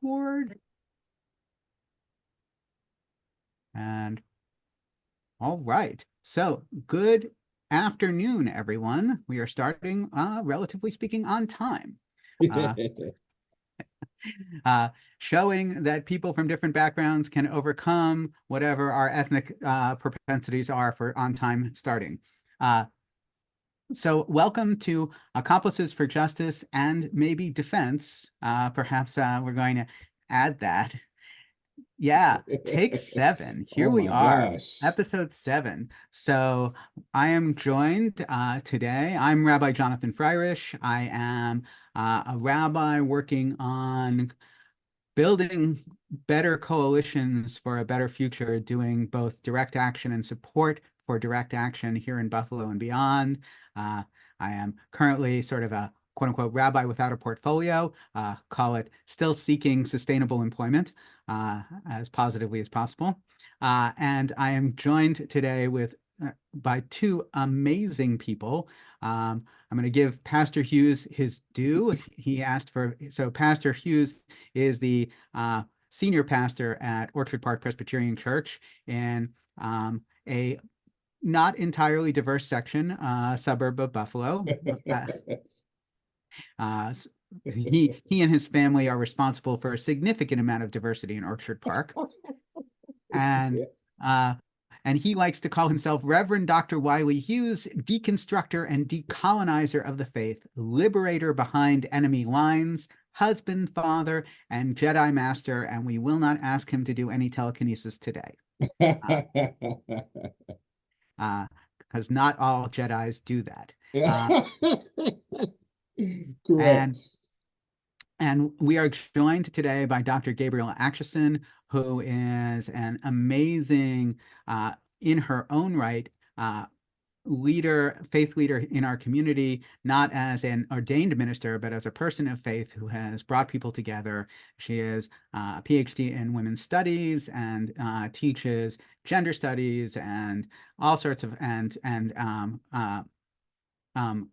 record. And all right. So good afternoon, everyone. We are starting, relatively speaking, on time. Uh, Showing that people from different backgrounds can overcome whatever our ethnic propensities are for on-time starting. So welcome to Accomplices for Justice and maybe Defense. Perhaps we're going to add that. Yeah, take 7. Here Oh we my are, gosh. episode 7. So I am joined today. I'm Rabbi Jonathan Freirish. I am a rabbi working on building better coalitions for a better future, doing both direct action and support for direct action here in Buffalo and beyond. Uh, I am currently sort of a quote unquote rabbi without a portfolio, call it still seeking sustainable employment as positively as possible. And I am joined today with by two amazing people. I'm going to give Pastor Hughes his due. He asked for, so Pastor Hughes is the senior pastor at Orchard Park Presbyterian Church in a not entirely diverse section, suburb of Buffalo. Uh, he and his family are responsible for a significant amount of diversity in Orchard Park, and Yeah. uh, and he likes to call himself Reverend Dr. Wiley Hughes, deconstructor and decolonizer of the faith, liberator behind enemy lines, husband, father, and Jedi master, and we will not ask him to do any telekinesis today. Because not all Jedis do that. Uh, and Correct. And we are joined today by Dr. Gabrie'l Atchison, who is an amazing, in her own right, faith leader in our community, not as an ordained minister, but as a person of faith who has brought people together. She is a PhD in women's studies and teaches gender studies and all sorts of um,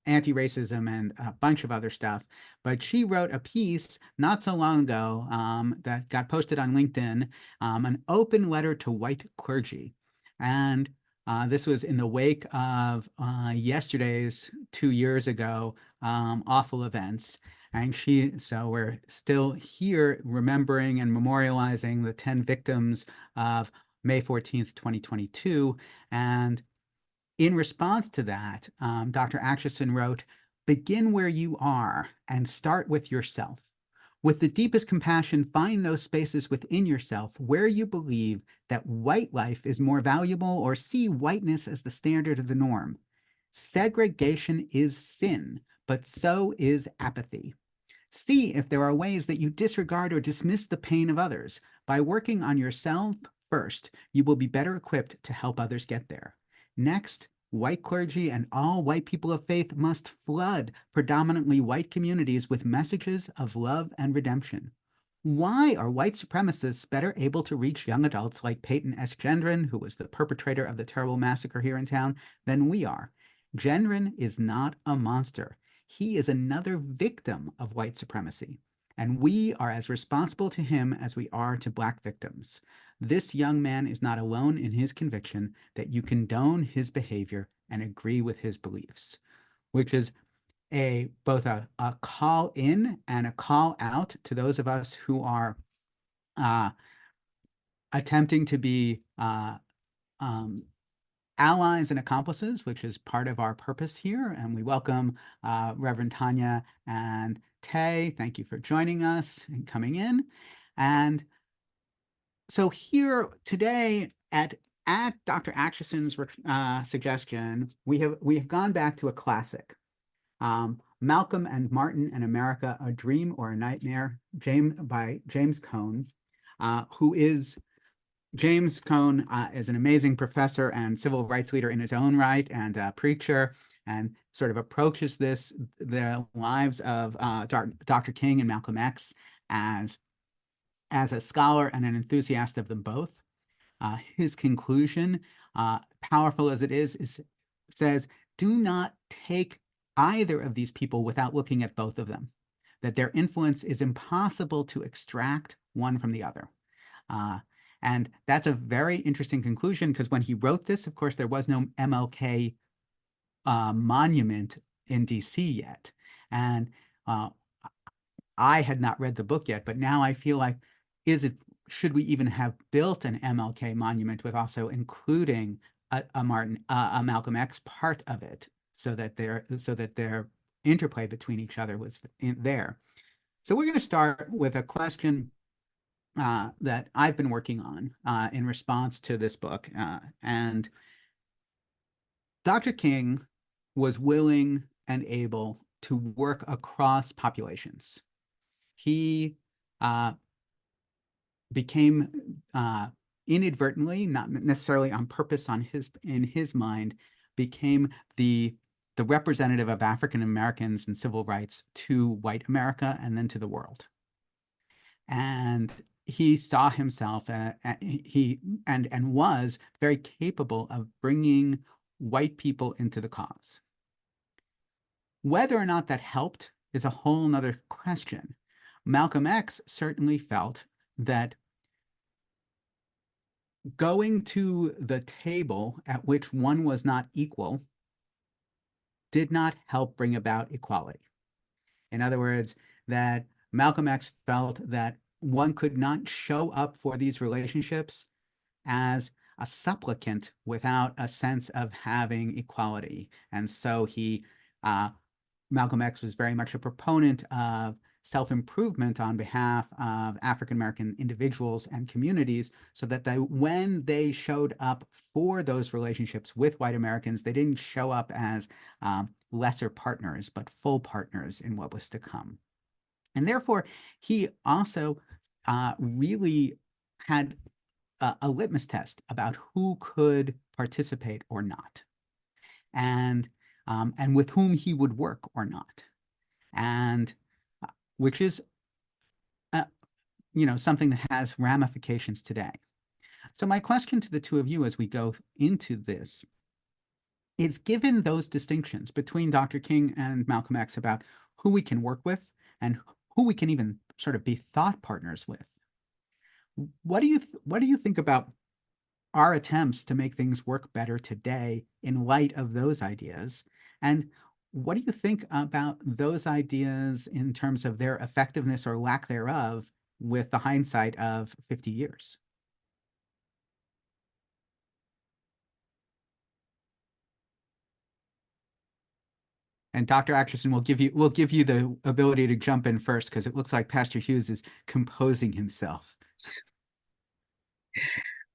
anti-racism and a bunch of other stuff. But she wrote a piece not so long ago that got posted on LinkedIn, an open letter to white clergy. And this was in the wake of yesterday's 2 years ago awful events. And so we're still here remembering and memorializing the 10 victims of May 14th, 2022. And in response to that, Dr. Atchison wrote, "Begin where you are and start with yourself. With the deepest compassion, find those spaces within yourself where you believe that white life is more valuable or see whiteness as the standard of the norm. Segregation is sin, but so is apathy. See if there are ways that you disregard or dismiss the pain of others. By working on yourself first, you will be better equipped to help others get there. Next, white clergy and all white people of faith must flood predominantly white communities with messages of love and redemption. Why are white supremacists better able to reach young adults like Peyton S. Gendron, who was the perpetrator of the terrible massacre here in town, than we are? Gendron is not a monster. He is another victim of white supremacy, and we are as responsible to him as we are to Black victims. This young man is not alone in his conviction that you condone his behavior and agree with his beliefs," which is both a call in and a call out to those of us who are uh, attempting to be um, allies and accomplices, which is part of our purpose here. And we welcome Reverend Tanya and Tay. Thank you for joining us and coming in. And so here today at Dr. Atchison's suggestion, we have gone back to a classic. Malcolm and Martin and America, A Dream or a Nightmare, by James Cone, who is James Cone is an amazing professor and civil rights leader in his own right and a preacher, and sort of approaches the lives of Dr. King and Malcolm X as a scholar and an enthusiast of them both. His conclusion, powerful as it is says, do not take either of these people without looking at both of them. that their influence is impossible to extract one from the other. And that's a very interesting conclusion, because when he wrote this, of course, there was no MLK monument in DC yet. And I had not read the book yet, but now I feel like, should we even have built an MLK monument with also including a Malcolm X part of it, so that their interplay between each other was there. So we're going to start with a question that I've been working on in response to this book. And Dr. King was willing and able to work across populations. He became inadvertently, not necessarily on purpose in his mind, became the representative of African Americans and civil rights to white America and then to the world. And he saw himself, he was very capable of bringing white people into the cause. Whether or not that helped is a whole nother question. Malcolm X certainly felt that going to the table at which one was not equal did not help bring about equality. In other words, that Malcolm X felt that one could not show up for these relationships as a supplicant without a sense of having equality. And so Malcolm X was very much a proponent of self-improvement on behalf of African-American individuals and communities, so that when they showed up for those relationships with white Americans, they didn't show up as lesser partners, but full partners in what was to come. And therefore, he also really had a litmus test about who could participate or not, and with whom he would work or not, and which is something that has ramifications today. So my question to the two of you as we go into this is, given those distinctions between Dr. King and Malcolm X about who we can work with and who we can even sort of be thought partners with, what do you think about our attempts to make things work better today in light of those ideas? And what do you think about those ideas in terms of their effectiveness or lack thereof with the hindsight of 50 years? And Dr. Atchison, we'll give you the ability to jump in first, because it looks like Pastor Hughes is composing himself.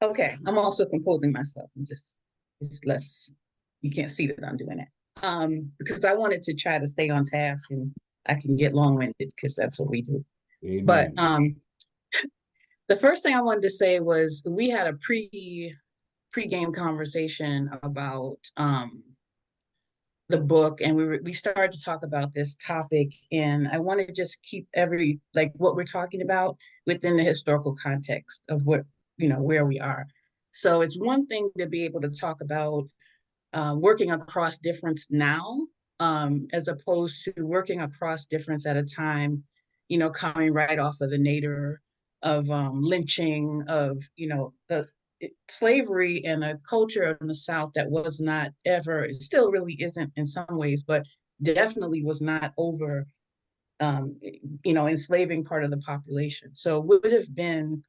Okay, I'm also composing myself. It's less, you can't see that I'm doing it. Because I wanted to try to stay on task, and I can get long-winded because that's what we do. Amen. But the first thing I wanted to say was, we had a pre-game conversation about the book, and we started to talk about this topic, and I want to just keep what we're talking about within the historical context of where we are. So it's one thing to be able to talk about working across difference now, as opposed to working across difference at a time, coming right off of the nadir of lynching, of slavery, and a culture in the South that was not ever, it still really isn't in some ways, but definitely was not over, enslaving part of the population. So it would have been,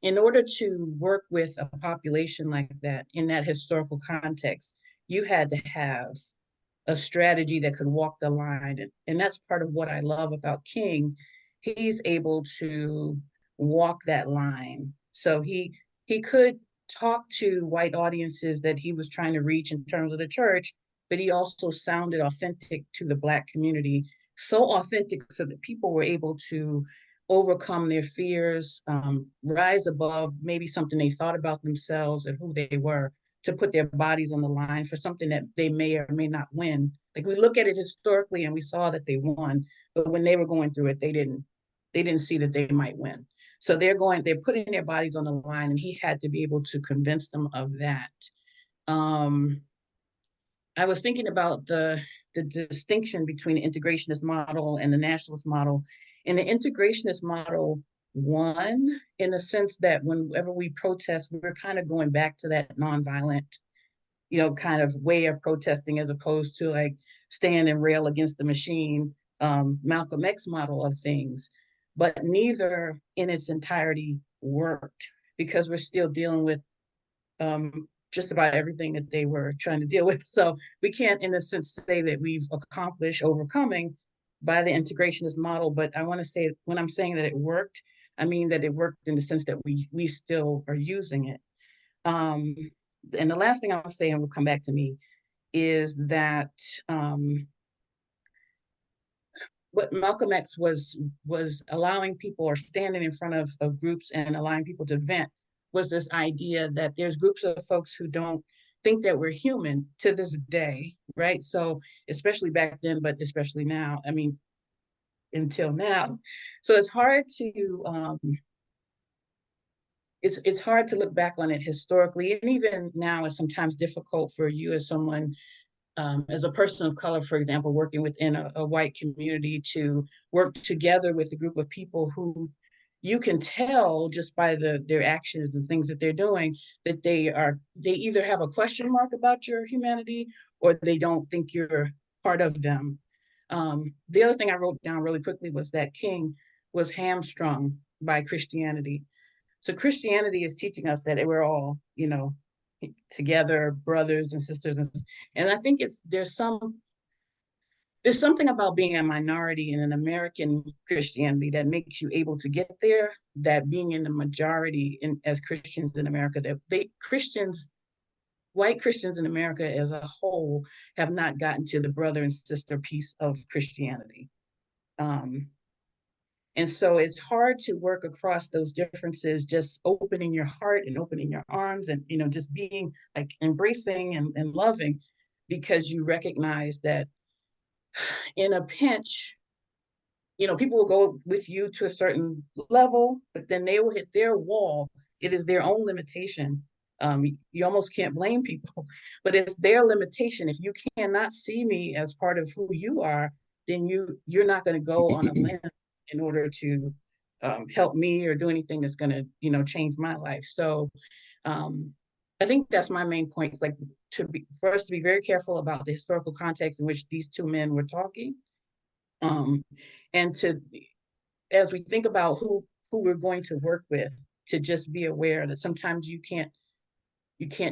in order to work with a population like that in that historical context, you had to have a strategy that could walk the line. And that's part of what I love about King. He's able to walk that line. So he could talk to white audiences that he was trying to reach in terms of the church, but he also sounded authentic to the Black community, so authentic so that people were able to overcome their fears, rise above maybe something they thought about themselves and who they were, to put their bodies on the line for something that they may or may not win. Like, we look at it historically and we saw that they won, but when they were going through it, they didn't see that they might win. So they're putting their bodies on the line, and he had to be able to convince them of that. I was thinking about the distinction between the integrationist model and the nationalist model. And the integrationist model won in the sense that whenever we protest, we're kind of going back to that nonviolent, kind of way of protesting as opposed to like stand and rail against the machine, Malcolm X model of things. But neither in its entirety worked because we're still dealing with just about everything that they were trying to deal with. So we can't, in a sense, say that we've accomplished overcoming by the integrationist model. But I want to say, when I'm saying that it worked, I mean that it worked in the sense that we still are using it. Um, and the last thing I'll say, and will come back to me, is that what Malcolm X was allowing people, or standing in front of groups and allowing people to vent, was this idea that there's groups of folks who don't think that we're human to this day, right? So especially back then, but especially now, I mean, until now. So it's hard to look back on it historically, and even now it's sometimes difficult for you as someone, as a person of color, for example, working within a white community, to work together with a group of people who you can tell just by their actions and things that they're doing that they either have a question mark about your humanity or they don't think you're part of them. The other thing I wrote down really quickly was that King was hamstrung by Christianity. So Christianity is teaching us that we're all, together, brothers and sisters, and I think there's something about being a minority in an American Christianity that makes you able to get there. That being in the majority as Christians in America, that white Christians in America as a whole, have not gotten to the brother and sister piece of Christianity. Um, And so it's hard to work across those differences, just opening your heart and opening your arms and, just being like embracing and loving, because you recognize that in a pinch, people will go with you to a certain level, but then they will hit their wall. It is their own limitation. You almost can't blame people, but it's their limitation. If you cannot see me as part of who you are, then you're not going to go on a limb in order to help me or do anything that's going to change my life. So um, I think that's my main point. Like, for us to be very careful about the historical context in which these two men were talking, um, and to, as we think about who we're going to work with, to just be aware that sometimes you can't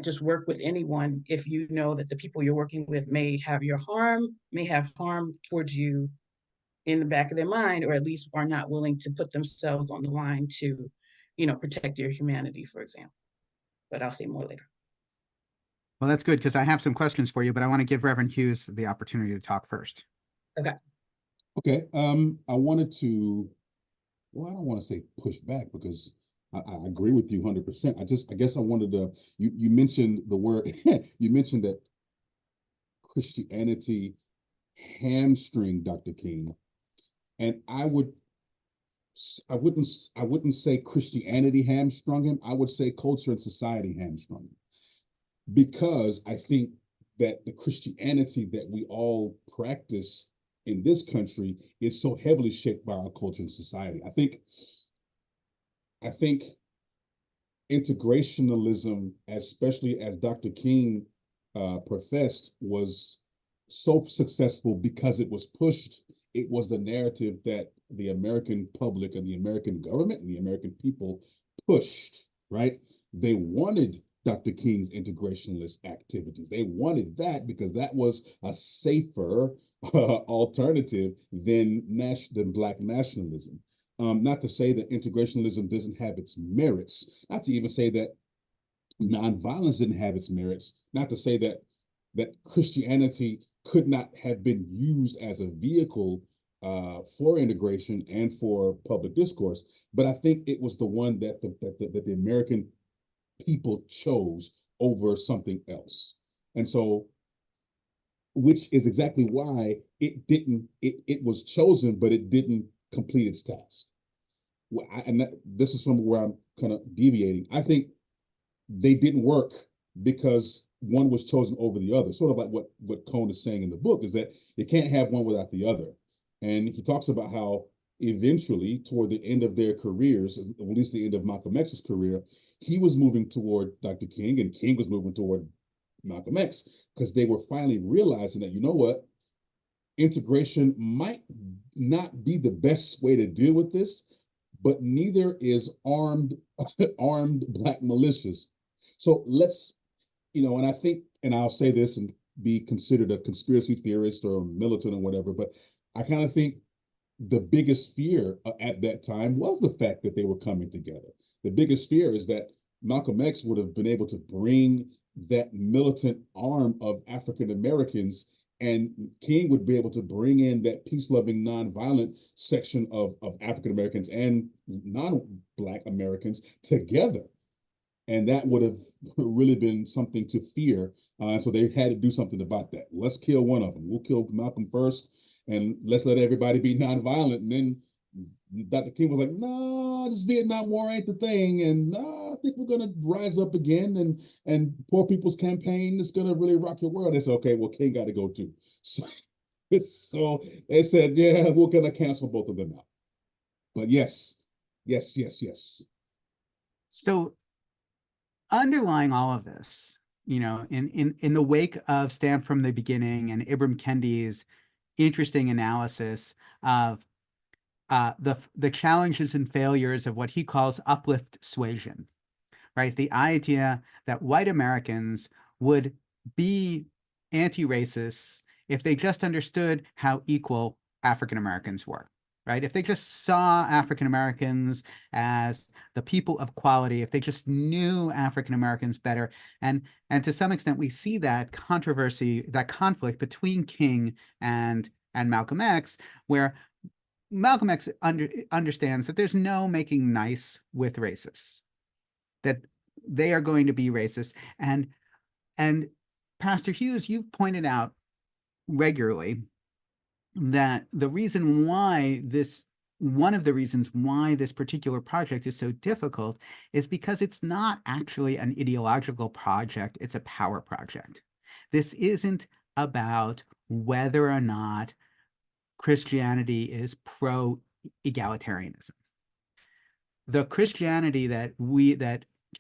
just work with anyone if you know that the people you're working with may have harm towards you in the back of their mind, or at least are not willing to put themselves on the line to, protect your humanity, for example. But I'll say more later. Well, that's good because I have some questions for you, but I want to give Reverend Hughes the opportunity to talk first. Okay. Okay. I wanted to, well, I don't want to say push back because I agree with you 100%. I guess I wanted to, you mentioned the word, you mentioned that Christianity hamstring Dr. King. And I wouldn't say Christianity hamstrung him. I would say culture and society hamstrung him. Because I think that the Christianity that we all practice in this country is so heavily shaped by our culture and society. I think integrationalism, especially as Dr. King professed, was so successful because it was pushed. It was the narrative that the American public and the American government and the American people pushed, right? They wanted Dr. King's integrationalist activities. They wanted that because that was a safer alternative than Black nationalism. Not to say that integrationalism doesn't have its merits, not to even say that nonviolence didn't have its merits, not to say that Christianity could not have been used as a vehicle for integration and for public discourse. But I think it was the one that the American people chose over something else. And so, which is exactly why it was chosen, but it didn't complete its task. This is from where I'm kind of deviating. I think they didn't work because one was chosen over the other. Sort of like what Cone is saying in the book is that you can't have one without the other. And he talks about how eventually, toward the end of their careers, at least the end of Malcolm X's career, he was moving toward Dr. King, and King was moving toward Malcolm X, because they were finally realizing that, you know what, integration might not be the best way to deal with this, but neither is armed black militias. So let's, and I think, and I'll say this and be considered a conspiracy theorist or militant or whatever, but I kind of think the biggest fear at that time was the fact that they were coming together. The biggest fear is that Malcolm X would have been able to bring that militant arm of African Americans, and King would be able to bring in that peace-loving, nonviolent section of African Americans and non-Black Americans together. And that would have really been something to fear. So they had to do something about that. Let's kill one of them. We'll kill Malcolm first, and let's let everybody be nonviolent. And then Dr. King was like, "No, this Vietnam War ain't the thing, and I think we're gonna rise up again, and Poor People's Campaign is gonna really rock your world." They said, "Okay, well, King got to go too." So they said, "Yeah, we're gonna cancel both of them out." But yes, yes, yes, yes. So underlying all of this, in the wake of Stamped from the Beginning and Ibram Kendi's interesting analysis of the challenges and failures of what he calls uplift suasion, right? The idea that white Americans would be anti-racists if they just understood how equal African Americans were, right? If they just saw African Americans as the people of quality, if they just knew African Americans better, and to some extent we see that controversy, that conflict between King and Malcolm X, where Malcolm X understands that there's no making nice with racists, that they are going to be racist. And Pastor Hughes, you've pointed out regularly that one of the reasons why this particular project is so difficult is because it's not actually an ideological project, it's a power project. This isn't about whether or not Christianity is pro-egalitarianism. The Christianity that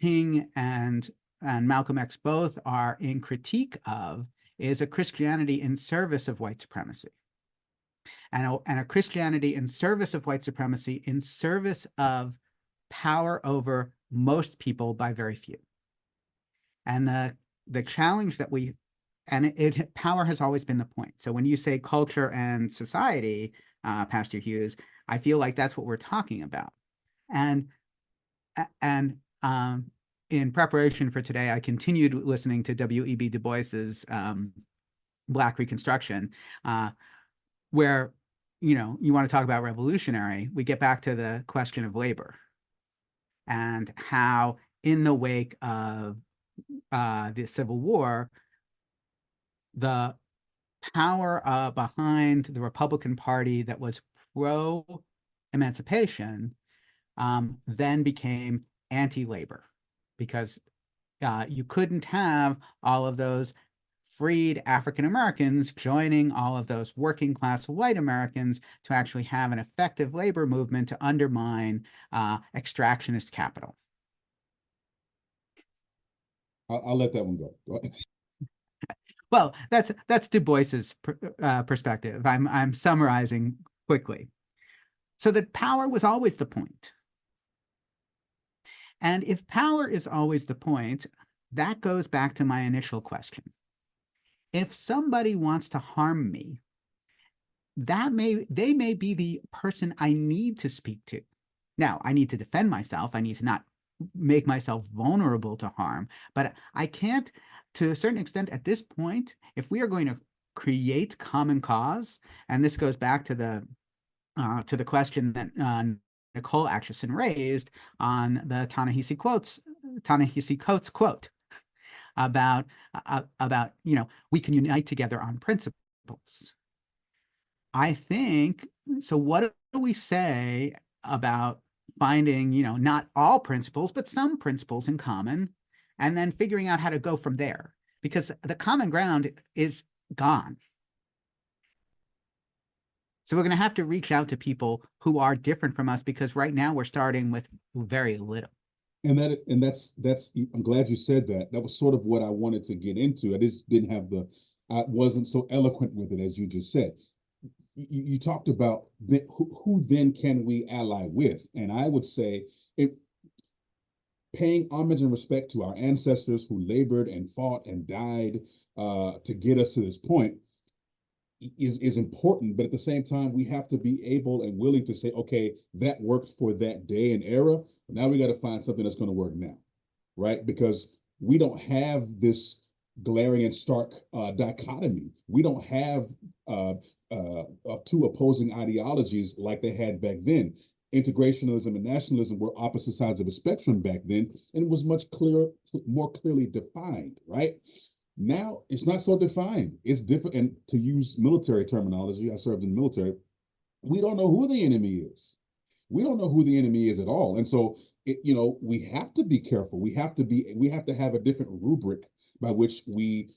King and Malcolm X both are in critique of is a Christianity in service of white supremacy, and a Christianity in service of white supremacy, in service of power over most people by very few. And the challenge that power has always been the point. So when you say culture and society, Pastor Hughes, I feel like that's what we're talking about. And in preparation for today, I continued listening to W.E.B. Du Bois's Black Reconstruction, where, you want to talk about revolutionary, we get back to the question of labor and how in the wake of the Civil War, the power behind the Republican Party that was pro-emancipation then became anti-labor, because you couldn't have all of those freed African Americans joining all of those working class white Americans to actually have an effective labor movement to undermine extractionist capital. I'll let that one go. Well, that's Du Bois's perspective. I'm summarizing quickly. So that power was always the point. And if power is always the point, that goes back to my initial question. If somebody wants to harm me, they may be the person I need to speak to. Now, I need to defend myself. I need to not make myself vulnerable to harm, but I can't, to a certain extent at this point, if we are going to create common cause, and this goes back to the question that Nicole Atchison raised on the Ta-Nehisi Coates quote about we can unite together on principles. I think so. What do we say about finding not all principles but some principles in common, and then figuring out how to go from there? because the common ground is gone. So we're going to have to reach out to people who are different from us, because right now we're starting with very little. And that's I'm glad you said that. That was sort of what I wanted to get into. I just didn't have I wasn't so eloquent with it as you just said. You talked about who then can we ally with, and I would say it, paying homage and respect to our ancestors who labored and fought and died to get us to this point is important. But at the same time, we have to be able and willing to say, okay, that worked for that day and era. But now we got to find something that's going to work now, right? Because we don't have this glaring and stark dichotomy. We don't have two opposing ideologies like they had back then. Integrationism and nationalism were opposite sides of the spectrum back then, and it was much more clearly defined, right? Now it's not so defined. It's different. And to use military terminology, I served in the military. We don't know who the enemy is. We don't know who the enemy is at all. And so, we have to be careful. We have to have a different rubric by which we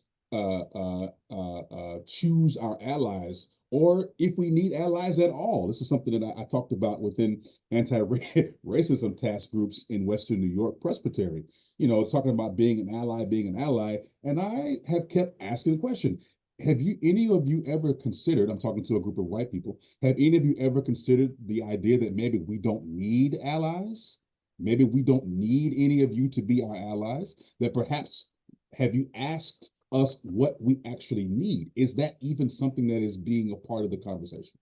choose our allies, or if we need allies at all. This is something that I talked about within anti-racism task groups in Western New York Presbytery. Talking about being an ally, and I have kept asking the question: have any of you ever considered? I'm talking to a group of white people. Have any of you ever considered the idea that maybe we don't need allies? Maybe we don't need any of you to be our allies. That perhaps, have you asked us what we actually need? Is that even something that is being a part of the conversation?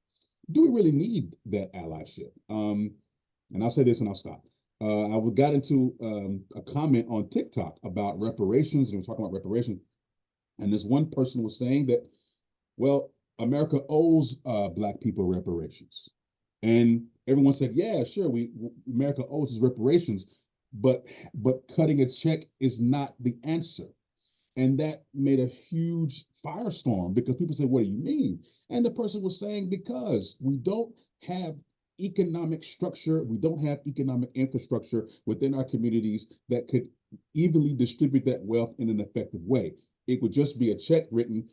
Do we really need that allyship? And I'll say this and I'll stop. I got into a comment on TikTok about reparations, and we're talking about reparations. And this one person was saying that, well, America owes Black people reparations. And everyone said, yeah, sure, America owes us reparations, but cutting a check is not the answer. And that made a huge firestorm, because people said, what do you mean? And the person was saying, because we don't have economic structure, we don't have economic infrastructure within our communities that could evenly distribute that wealth in an effective way. It would just be a check written.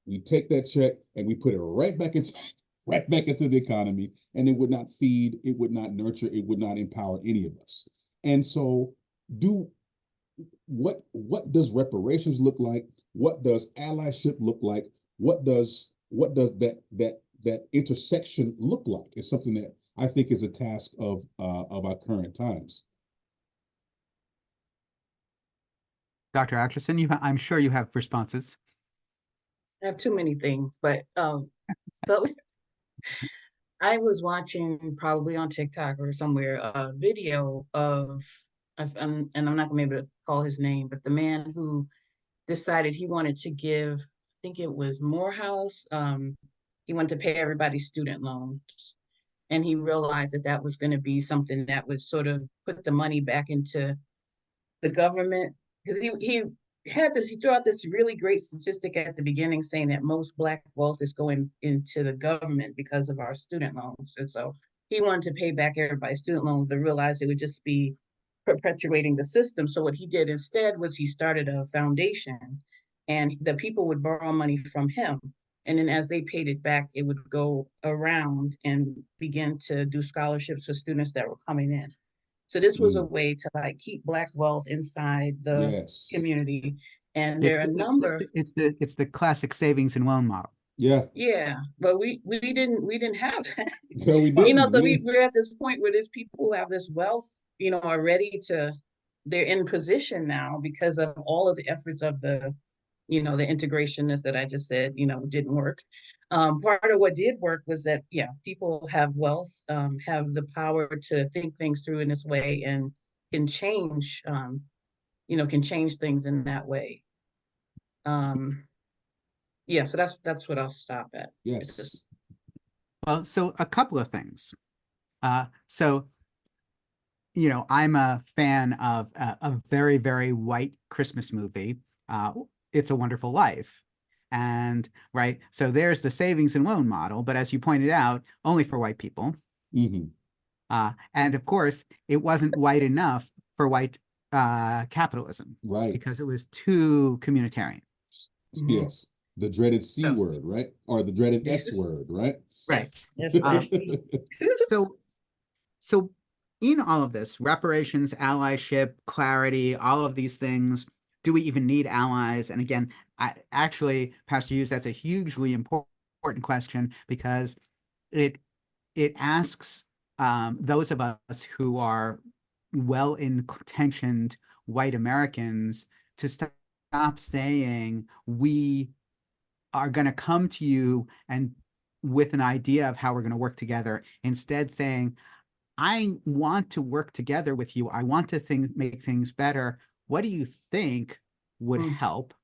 We take that check and we put it right back into the economy, and it would not feed, it would not nurture, it would not empower any of us. And so, what does reparations look like? What does allyship look like? What does that intersection look like? Is something that I think is a task of our current times. Dr. Atchison, I'm sure you have responses. I have too many things, but so I was watching, probably on TikTok or somewhere, a video and I'm not gonna be able to call his name, but the man who decided he wanted to give, I think it was Morehouse, he wanted to pay everybody's student loans. And he realized that that was going to be something that would sort of put the money back into the government. Because he threw out this really great statistic at the beginning saying that most Black wealth is going into the government because of our student loans. And so he wanted to pay back everybody's student loans, but realized it would just be perpetuating the system. So what he did instead was he started a foundation, and the people would borrow money from him. And then as they paid it back, it would go around and begin to do scholarships for students that were coming in. So this was a way to like keep Black wealth inside the community. And there are a number. It's the classic savings and loan model. Yeah, but we didn't have that. No, we didn't. So we're at this point where there's people who have this wealth, are ready to, they're in position now because of all of the efforts of the integrationists that I just said, didn't work. Part of what did work was that, people have wealth, have the power to think things through in this way, and can change, can change things in that way. So that's what I'll stop at. Yes. Well, so a couple of things. I'm a fan of a very, very white Christmas movie, It's a Wonderful Life. And right, so there's the savings and loan model, but as you pointed out, only for white people. Mm-hmm. And of course, it wasn't white enough for white capitalism, right? Because it was too communitarian. Yes. The dreaded C So, word, right? Or the dreaded S Yes. word, right? right. Yes, Um, yes. so So in all of this, reparations, allyship, clarity, all of these things, do we even need allies? And again, actually, Pastor Hughes, that's a hugely important question because it it asks those of us who are well-intentioned white Americans to stop saying we are going to come to you and with an idea of how we're going to work together, instead saying, I want to work together with you. I want to make things better. What do you think would Mm, help?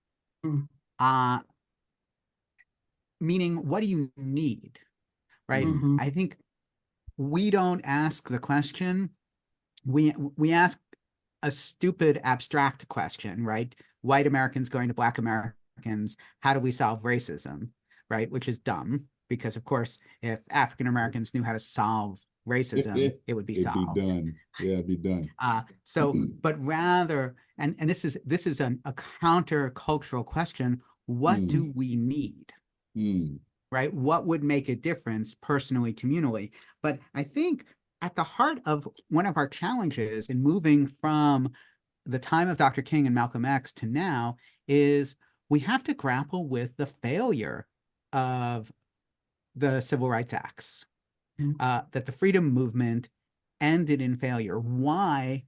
mm, Uh, Meaning, what do you need? Right? Mm, mhm, I think we don't ask the question. We ask a stupid abstract question, right? White Americans going to Black Americans, how do we solve racism? Right? Which is dumb because, of course, if African Americans knew how to solve racism, it would be it'd be solved. done. Yeah, it'd be done. But rather, and this is a counter-cultural question. What Mm, do we need? mm, Right? What would make a difference personally, communally? But I think at the heart of one of our challenges in moving from the time of Dr. King and Malcolm X to now is we have to grapple with the failure of the Civil Rights Acts, mm, that the freedom movement ended in failure. Why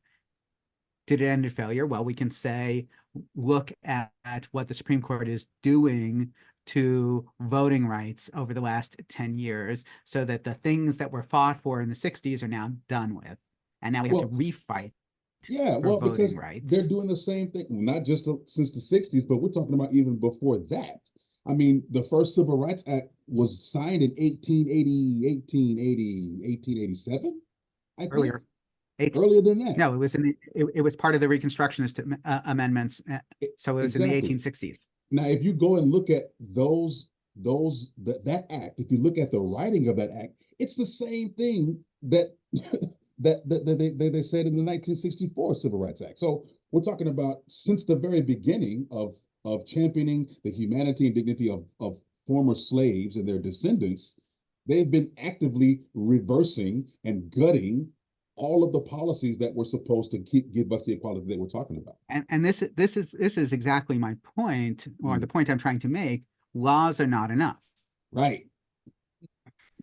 did it end in failure? Well, we can say, look at what the Supreme Court is doing to voting rights over the last 10 years, so that the things that were fought for in the 60s are now done with. And now we have to well, refight yeah, for well, voting because they're rights. doing the same thing, not just since the 60s, but we're talking about even before that. I mean, the first Civil Rights Act was signed in 1887, I think, Earlier. Eight, earlier than that. no, it was part of the Reconstructionist amendments. So it was in the Exactly. 1860s. Now, if you go and look at that act, if you look at the writing of that act, it's the same thing that they said in the 1964 Civil Rights Act. So we're talking about since the very beginning of championing the humanity and dignity of former slaves and their descendants, they've been actively reversing and gutting all of the policies that were supposed to give us the equality that we're talking about. And this is exactly my point, or the Mm, point I'm trying to make. Laws are not enough. right.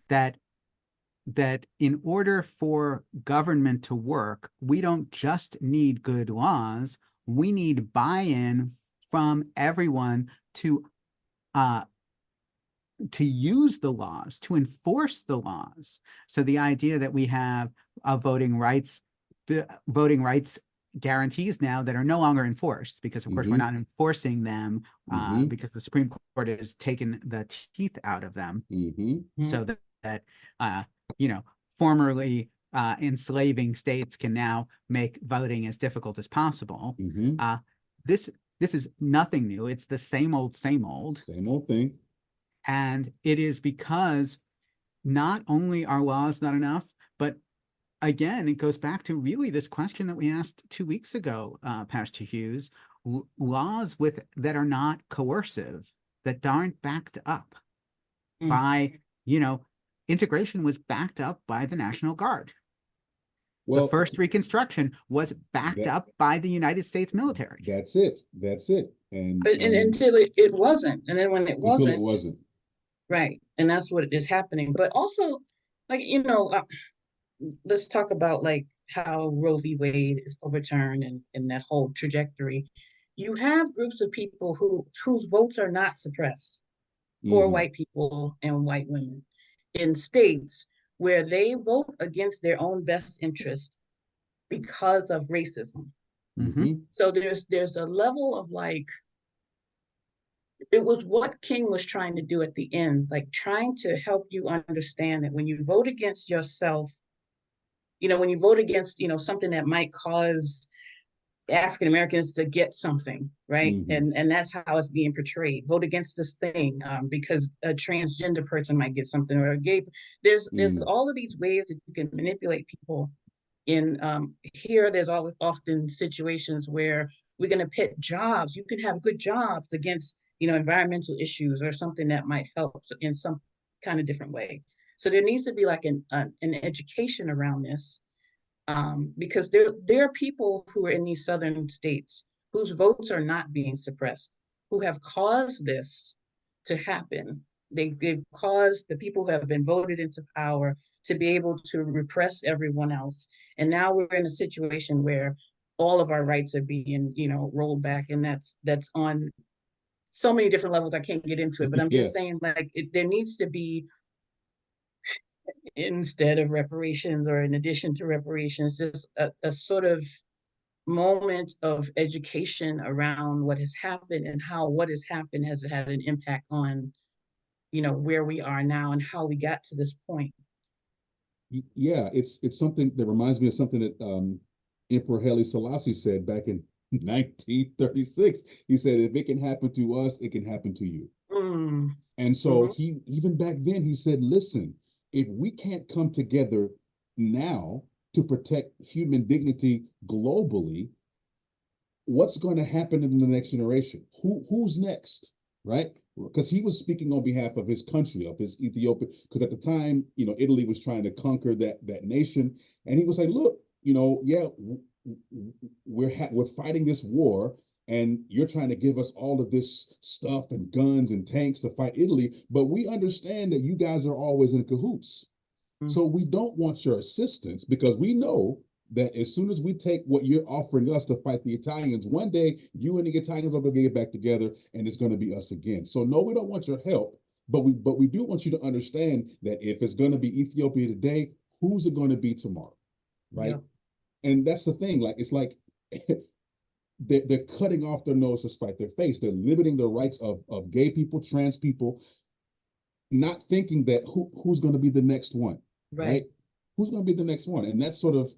That that in order for government to work, we don't just need good laws, we need buy-in from everyone uh, to use the laws, to enforce the laws. So the idea that we have voting rights guarantees now that are no longer enforced, because of course we're Mm-hmm. not enforcing them, Mm-hmm. because the Supreme Court has taken the teeth out of them, Mm-hmm. so that uh, you know, formerly enslaving states can now make voting as difficult as possible. Mm-hmm. Uh, this this is nothing new. It's the same old, same old. Same old thing. And it is because not only are laws not enough, but again, it goes back to really this question that we asked 2 weeks ago, Pastor Hughes. Laws that are not coercive, that aren't backed up mm. by, integration was backed up by the National Guard. The Well, first Reconstruction was backed that up by the United States military. that's it. That's it. And And until it wasn't. And then when it until it wasn't, wasn't. right. And that's what is happening. But also, like, let's talk about like how Roe v. Wade is overturned and that whole trajectory. You have groups of people whose votes are not suppressed, poor Mm-hmm. white people and white women, in states where they vote against their own best interest because of racism. Mm-hmm. Mm-hmm. So there's a level of like, it was what King was trying to do at the end, like trying to help you understand that when you vote against yourself, when you vote against, something that might cause African Americans to get something, right? Mm-hmm. And that's how it's being portrayed. Vote against this thing because a transgender person might get something, or a gay. There's Mm, all of these ways that you can manipulate people. In here, there's always often situations where we're going to pit jobs. You can have good jobs against environmental issues or something that might help in some kind of different way. So there needs to be like an education around this, because there are people who are in these southern states whose votes are not being suppressed, who have caused this to happen. They've caused the people who have been voted into power to be able to repress everyone else. And now we're in a situation where all of our rights are being, rolled back. And that's on so many different levels. I can't get into it, but I'm Yeah. just saying, like, there needs to be, instead of reparations or in addition to reparations, just a sort of moment of education around what has happened and how what has happened has had an impact on, where we are now and how we got to this point. Yeah, it's something that reminds me of something that Emperor Haile Selassie said back in 1936. He said, "If it can happen to us, it can happen to you." Mm. And so Mhm. he, even back then, he said, "Listen, if we can't come together now to protect human dignity globally, what's going to happen in the next generation? Who's next?" Right? Because he was speaking on behalf of his country, of his Ethiopia. Because at the time, Italy was trying to conquer that nation, and he was like, "Look, yeah, we're fighting this war, and you're trying to give us all of this stuff and guns and tanks to fight Italy, but we understand that you guys are always in cahoots. So we don't want your assistance because we know that as soon as we take what you're offering us to fight the Italians, one day you and the Italians are going to get back together and it's going to be us again. So no, we don't want your help, but we do want you to understand that if it's going to be Ethiopia today, who's it going to be tomorrow, right?" Yep. And that's the thing. Like it's like they're cutting off their nose to spite their face. They're limiting the rights of gay people, trans people, not thinking that who's going to be the next one, right? Right. Who's going to be the next one? And that's sort of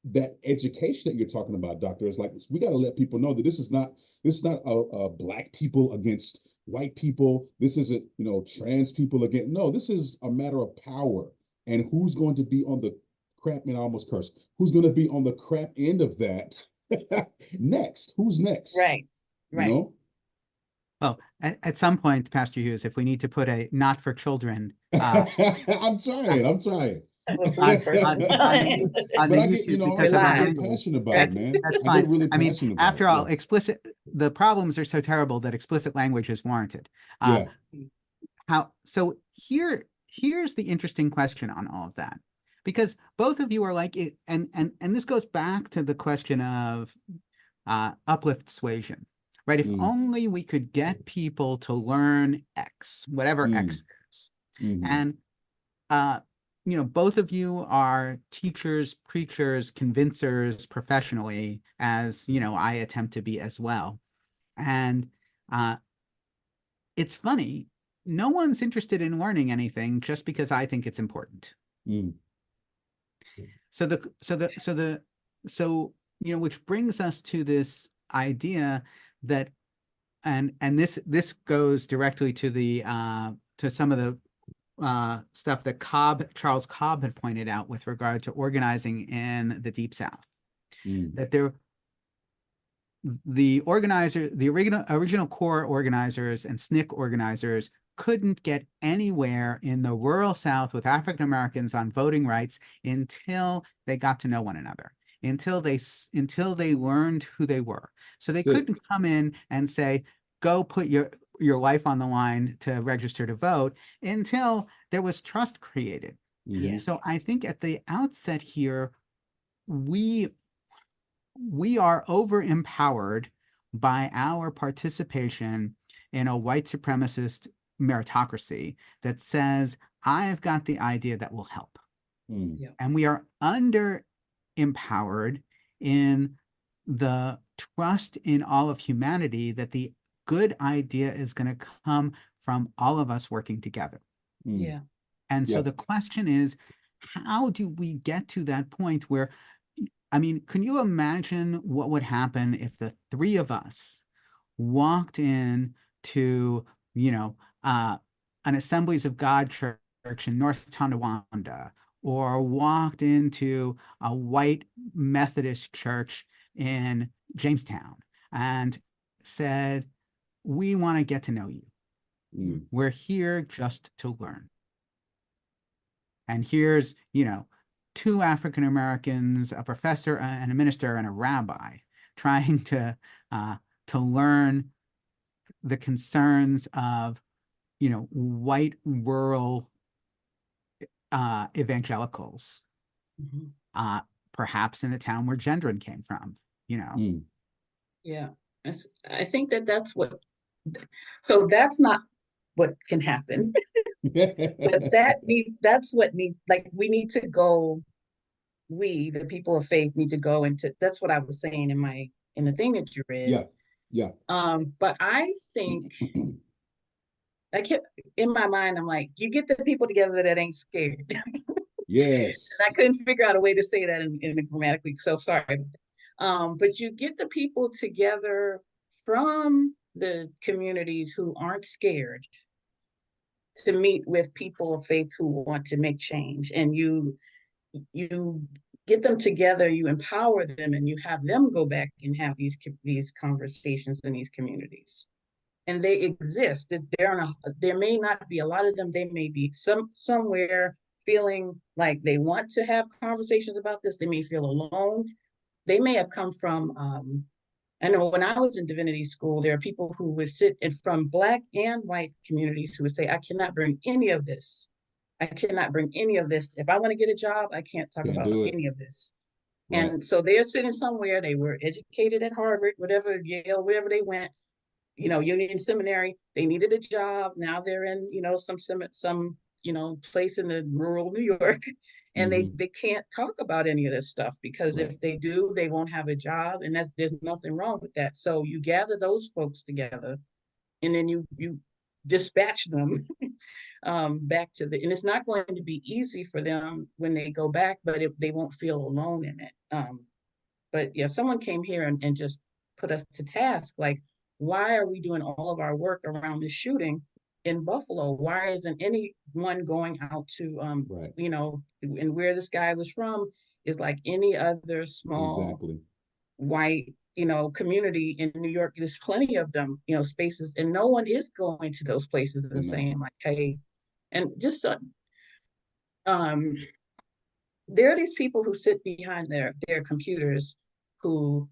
that education that you're talking about, doctor. Is like we got to let people know that this is not a black people against white people. This isn't trans people against. No, this is a matter of power and who's going to be on the crap. And I almost cursed. Who's going to be on the crap end of that next? Who's next? Right. You Right. know? Well, at some point, Pastor Hughes, if we need to put a not for children I'm trying. I'm trying. Well, on please, first on on the on the But I get, YouTube we're because of I our get live. language, passionate about it, that's man. that's I get fine. really I mean, passionate about it. after all, Yeah. the problems are so terrible that explicit language is warranted. Uh, Yeah. here's the interesting question on all of that, because both of you are like it, and this goes back to the question of uplift suasion, right? If Mm, only we could get people to learn X, whatever mm, X is. mm, And both of you are teachers, preachers, convincers professionally, as I attempt to be as well. And uh, it's funny, no one's interested in learning anything just because I think it's important. mm, Which brings us to this idea that, and this goes directly to the to some of the stuff that Charles Cobb had pointed out with regard to organizing in the Deep South, mm, that the original core organizers and SNCC organizers couldn't get anywhere in the rural South with African Americans on voting rights until they got to know one another, until they learned who they were. So they That's it. couldn't come in and say, go put your life on the line to register to vote, until there was trust created. Mm-hmm. Yeah. So I think at the outset here, we are over empowered by our participation in a white supremacist meritocracy that says, I've got the idea that will help. Mm, Yeah. And we are under empowered in the trust in all of humanity that the good idea is going to come from all of us working together. mm. Yeah. And so Yeah. the question is, how do we get to that point where, I mean, can you imagine what would happen if the three of us walked in to, an Assemblies of God church in North Tonawanda, or walked into a white Methodist church in Jamestown and said, we want to get to know you. Mm. We're here just to learn. And here's, you know, two African Americans, a professor and a minister and a rabbi, trying to learn the concerns of, you know, white rural evangelicals, Mhm. perhaps in the town where Gendron came from, you know. Mm. Yeah. I think that that's what, so that's not what can happen. But that's what needs, like, we need to go, we, the people of faith, need to go into, that's what I was saying in the thing that you read. Yeah, yeah. But I think, I kept, in my mind, I'm like, you get the people together that ain't scared. Yes. I couldn't figure out a way to say that in grammatically, so sorry. But you get the people together from the communities who aren't scared to meet with people of faith who want to make change, and you get them together, you empower them, and you have them go back and have these conversations in these communities. And they exist. There may not be a lot of them. They may be somewhere feeling like they want to have conversations about this. They may feel alone. They may have come from, I know when I was in divinity school, there are people who would sit in, from Black and white communities, who would say, I cannot bring any of this. I cannot bring any of this. If I want to get a job, I can't talk Can't about do it. any of this. Right. And so they're sitting somewhere, they were educated at Harvard, whatever, Yale, wherever they went, you know, Union Seminary, they needed a job. Now they're in, you know, some, you know, place in the rural New York, and Mm-hmm. they can't talk about any of this stuff, because Right. if they do, they won't have a job, and there's nothing wrong with that. So you gather those folks together, and then you dispatch them back to and it's not going to be easy for them when they go back, but they won't feel alone in it. But yeah, someone came here and just put us to task, like, why are we doing all of our work around this shooting in Buffalo? Why isn't anyone going out to, Right. you know, and where this guy was from is like any other small Exactly. white, you know, community in New York. There's plenty of them, you know, spaces, and no one is going to those places and No. saying like, hey, and just um, there are these people who sit behind their computers who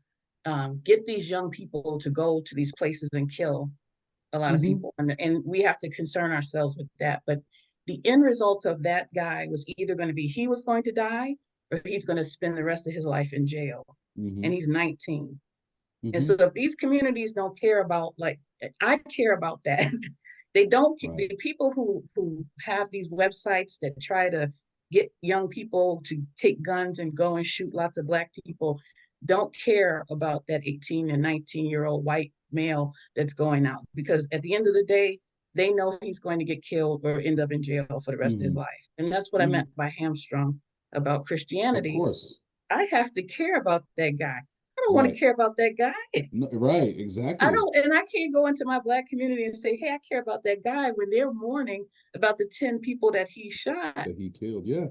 get these young people to go to these places and kill a lot of Mm-hmm. people, and we have to concern ourselves with that. But the end result of that guy was either going to be he was going to die, or he's going to spend the rest of his life in jail, Mm-hmm. and he's 19. And Mm-hmm. so if these communities don't care about, like, I care about that. They don't, Right. the people who have these websites that try to get young people to take guns and go and shoot lots of Black people don't care about that 18 and 19-year-old white male that's going out, because at the end of the day, they know he's going to get killed or end up in jail for the rest of his Mm-hmm. life. And that's what I Mm-hmm. meant by hamstrung about Of Christianity. course. I have to care about that guy. I don't want Right. to care about that guy. No, right. I Exactly. don't, and I can't go into my Black community and say, hey, I care about that guy, when they're mourning about the 10 people that he shot. That he killed. Yeah.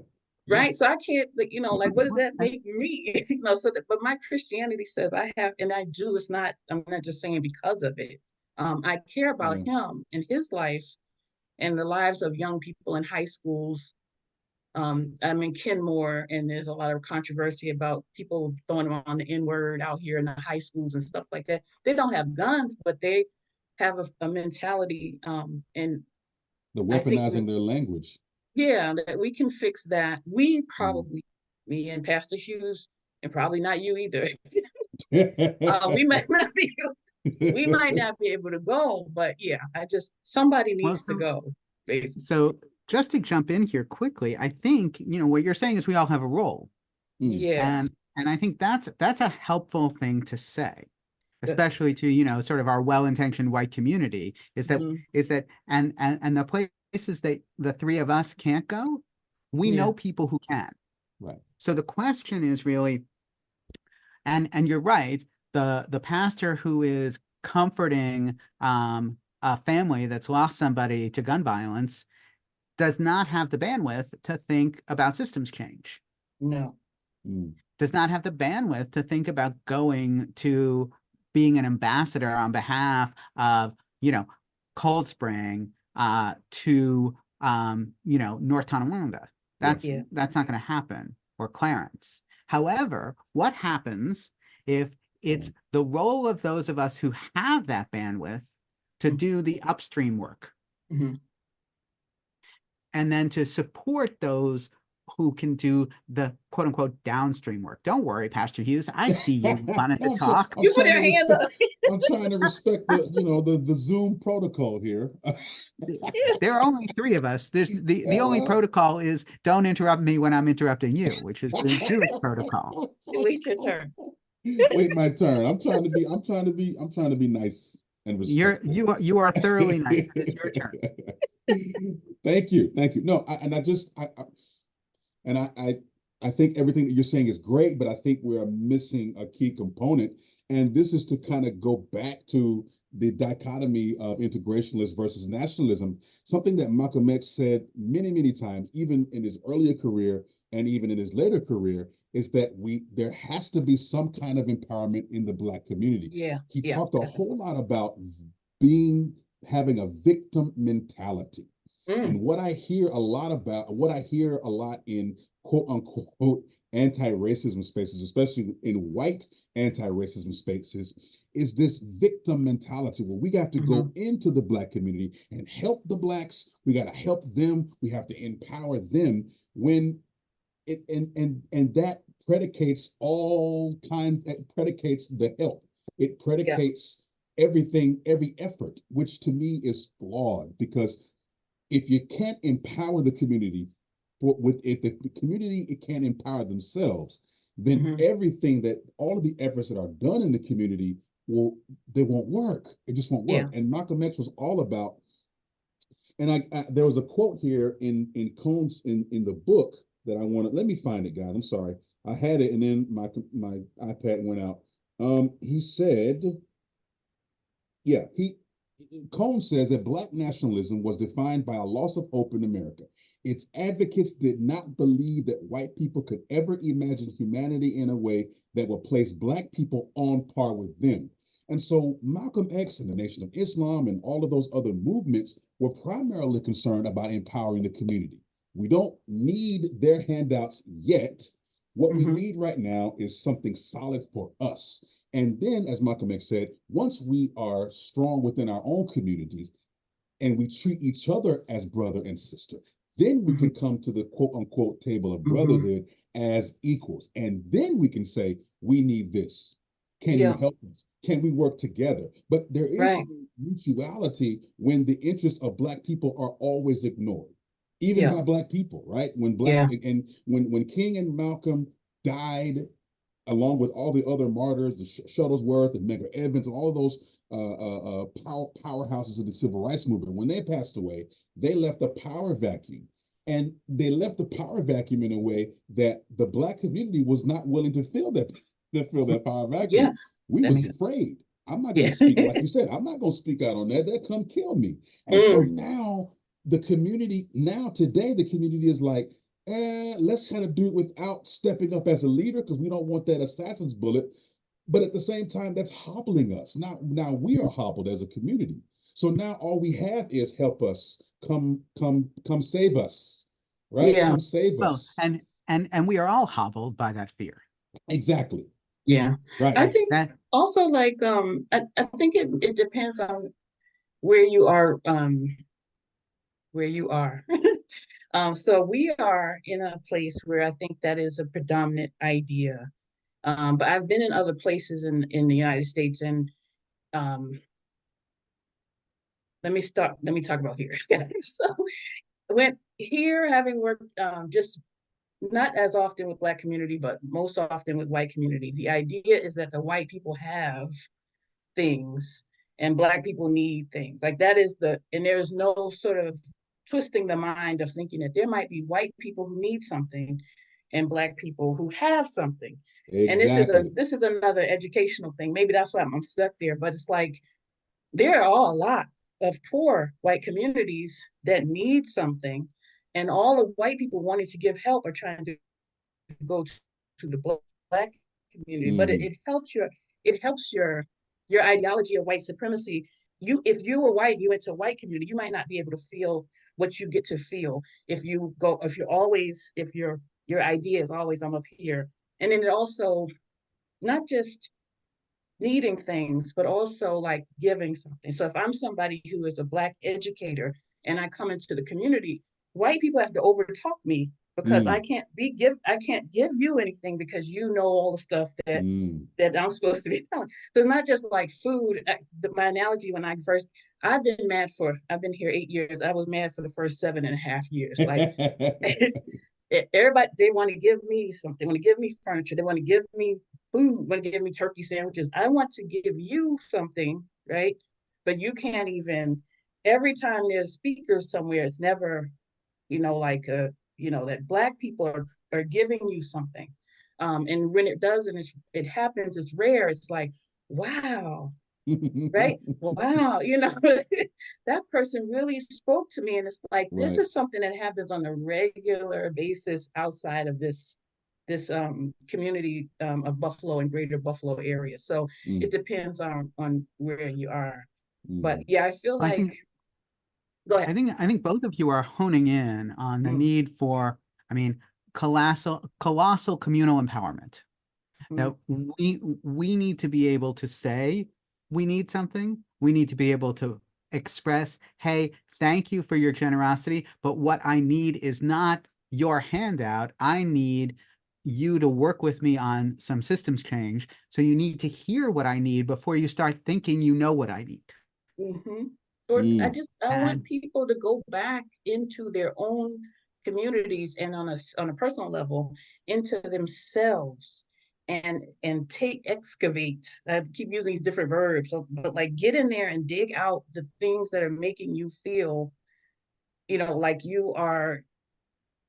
Yeah. Right. So I can't, you know, like, what does that make me? You know, so that, but my Christianity says I have, and I do, it's not, I'm not just saying because of it. I care about Yeah. him and his life and the lives of young people in high schools. I'm in Kenmore, and there's a lot of controversy about people throwing on the N-word out here in the high schools and stuff like that. They don't have guns, but they have a mentality, and The I think weaponizing their language. yeah, that we can fix that. We Mm. probably, me and Pastor Hughes, and probably not you either. We Mm-hmm. we might not be able to go, but yeah, somebody Well, needs to go, basically. so just to jump in here quickly, I think, you know, what you're saying is we all have a role. Mm. Yeah, And I think that's a helpful thing to say, the, especially to, you know, sort of our well-intentioned white community, mhm, is that and the places that the three of us can't go, we yeah, know people who can. Right. So the question is really, and you're right, the pastor who is comforting a family that's lost somebody to gun violence does not have the bandwidth to think about systems change, no, Mm. does not have the bandwidth to think about going to being an ambassador on behalf of you know, Cold Spring to North Tonawanda. That's Yeah. not going to happen, or Clarence. However, what happens if it's the role of those of us who have that bandwidth to do the upstream work, Mhm. and then to support those who can do the quote unquote downstream work? Don't worry, Pastor Hughes, I see you wanted to talk. You put your hand up. I'm trying to respect the Zoom protocol here. There are only three of us. There's the only Well, protocol is don't interrupt me when I'm interrupting you, which is the Jewish protocol. Wait your turn. wait my turn. I'm trying to be nice and respectful. You are thoroughly nice. It is your turn. Thank you. Thank you. No, I think everything that you're saying is great, but I think we're missing a key component. And this is to kind of go back to the dichotomy of integrationist versus nationalism, something that Malcolm X said many, many times, even in his earlier career and even in his later career, is that there has to be some kind of empowerment in the Black community. Yeah. He Yeah. talked a That's whole lot about having a victim mentality. And what I hear a lot in quote unquote anti-racism spaces, especially in white anti-racism spaces, is this victim mentality where we got to go into the Black community and help the Blacks. We got to help them. We have to empower them when it and that predicates predicates the help. It Yeah. predicates everything, every effort, which to me is flawed, because if you can't empower the community if the community it can't empower themselves, then everything that all of the efforts that are done in the community they won't work. It just won't work. Yeah. And Malcolm X was all about, and there was a quote here in Cohn's in the book that I wanted. Let me find it, guys. I'm sorry. I had it and then my iPad went out. He said, yeah, Cohn says that Black nationalism was defined by a loss of hope in America. Its advocates did not believe that white people could ever imagine humanity in a way that would place Black people on par with them. And so Malcolm X and the Nation of Islam and all of those other movements were primarily concerned about empowering the community. We don't need their handouts yet. What we need right now is something solid for us. And then, as Malcolm X said, once we are strong within our own communities and we treat each other as brother and sister, then we can come to the quote unquote table of brotherhood as equals. And then we can say, we need this. Can you help us? Can we work together? But there is mutuality when the interests of Black people are always ignored, even by Black people, right? When when King and Malcolm died, along with all the other martyrs, the Shuttlesworth and Medgar Evans, and all of those powerhouses of the civil rights movement, when they passed away, they left a power vacuum. And they left the power vacuum in a way that the Black community was not willing to fill that power vacuum. We was afraid. I'm not going to speak, like you said, I'm not going to speak out on that. They'll come kill me. And so now today, the community is like, let's kind of do it without stepping up as a leader, because we don't want that assassin's bullet. But at the same time, that's hobbling us. Now we are hobbled as a community. So now all we have is help us, come save us, right? Yeah. Come save us. And we are all hobbled by that fear. Exactly. Yeah. Right. I think also, like, I think it depends on where you are, so we are in a place where I think that is a predominant idea. But I've been in other places in the United States, and let me talk about here. So when here, having worked just not as often with Black community, but most often with white community, the idea is that the white people have things and Black people need things. Like that is and there's no sort of twisting the mind of thinking that there might be white people who need something and Black people who have something. Exactly. And this is another educational thing. Maybe that's why I'm stuck there, but it's like there are a lot of poor white communities that need something, and all of white people wanting to give help are trying to go to the Black community. But it helps your ideology of white supremacy if you were white, you went to a white community, you might not be able to feel what you get to feel if your idea is always I'm up here. And then it also not just needing things, but also like giving something. So if I'm somebody who is a Black educator and I come into the community, white people have to overtalk me because Mm, I can't give you anything because you know all the stuff mm. that I'm supposed to be telling. So it's not just like food. My analogy when I've been here 8 years. I was mad for the first 7.5 years. Like everybody, they want to give me something. They want to give me furniture. They want to give me food. Want to give me turkey sandwiches. I want to give you something, right? But you can't even. Every time there's speakers somewhere, it's never, like that Black people are giving you something, and when it does and it happens, it's rare. It's like, wow, right? Wow, that person really spoke to me. And it's like, this Right. is something that happens on a regular basis outside of this community of Buffalo and greater Buffalo area. So Mm, it depends on where you are. But mm, yeah, I feel I like, think go ahead. I think both of you are honing in on the Mm, need for, I mean, colossal communal empowerment. mm, That we need to be able to say we need something. We need to be able to express, hey, thank you for your generosity, but what I need is not your handout. I need you to work with me on some systems change. So you need to hear what I need before you start thinking you know what I need. mm-hmm. Or mm, I want And people to go back into their own communities and on a personal level into themselves and take excavate. I keep using these different verbs, but like get in there and dig out the things that are making you feel, like you are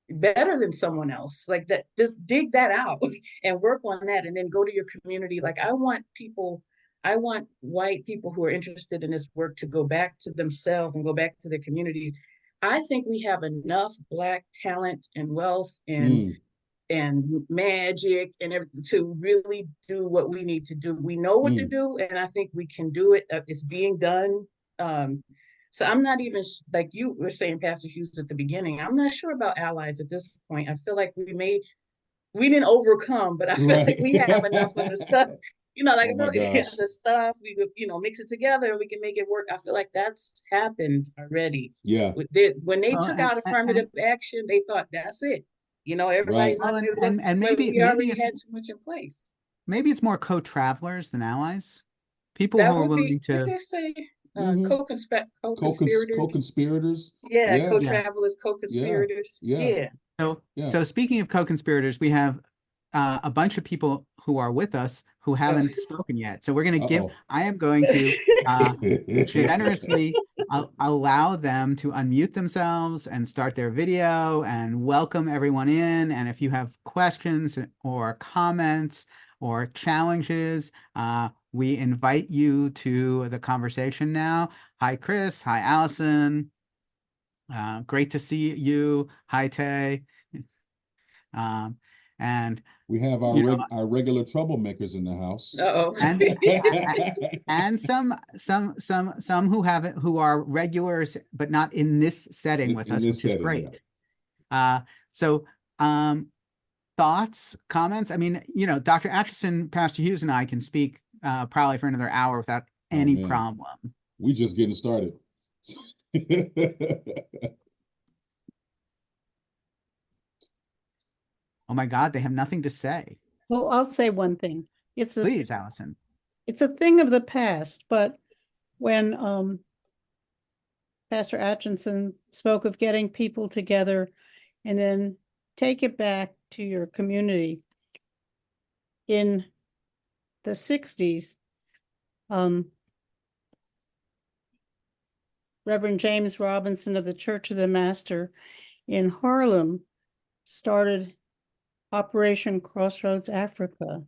better than someone else. Like that, just dig that out and work on that, and then go to your community. Like I want white people who are interested in this work to go back to themselves and go back to their communities. I think we have enough Black talent and wealth mm, and magic and everything to really do what we need to do. We know what to mm. do, and I think we can do it. It's being done. Um, so I'm not even, like you were saying, Pastor Hughes, at the beginning. I'm not sure about allies at this point. I feel like we didn't overcome, but I feel like Right. we have enough of the stuff. Like Oh my really gosh. the stuff we could, mix it together and we can make it work. I feel like that's happened already. Yeah. When they well, took out affirmative action, they thought that's it. Right. Everybody's well, not gonna go, and but maybe we already had too much in place. it's more co-travelers than allies. People who That are would be, willing what to, did I say? Mm-hmm. Co-conspirators. Co-conspirators. Yeah, Yeah. yeah. co-travelers, Yeah. co-conspirators. Yeah. Yeah. So, Yeah. so speaking of co-conspirators, we have a bunch of people who are with us who Oh. haven't spoken yet. So we're going to Uh-oh. I am going to generously allow them to unmute themselves and start their video and welcome everyone in. And if you have questions or comments or challenges, we invite you to the conversation now. Hi, Chris. Hi, Allison. Great to see you. Hi, Tay. Um, and We have you know, our regular troublemakers in the house. Uh-oh. and and some who are regulars, but not in this setting with In us, this which is setting, yeah. great. So thoughts, comments. I mean, Dr. Atchison, Pastor Hughes, and I can speak probably for another hour without Oh any man, problem. we just getting started. Oh my God, they have nothing to say. Well, I'll say one thing. It's a Please, Allison. it's a thing of the past, but when Pastor Atchison spoke of getting people together and then take it back to your community in the 60s, Reverend James Robinson of the Church of the Master in Harlem started Operation Crossroads Africa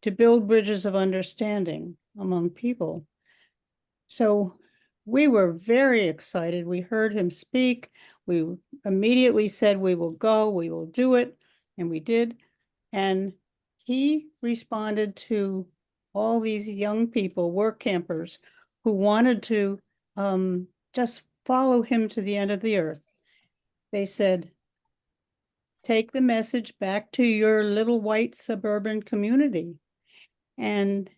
to build bridges of understanding among people. So we were very excited. We heard him speak. We immediately said, we will go, we will do it. And we did. And he responded to all these young people, work campers, who wanted to just follow him to the end of the earth. They said, take the message back to your little white suburban community. And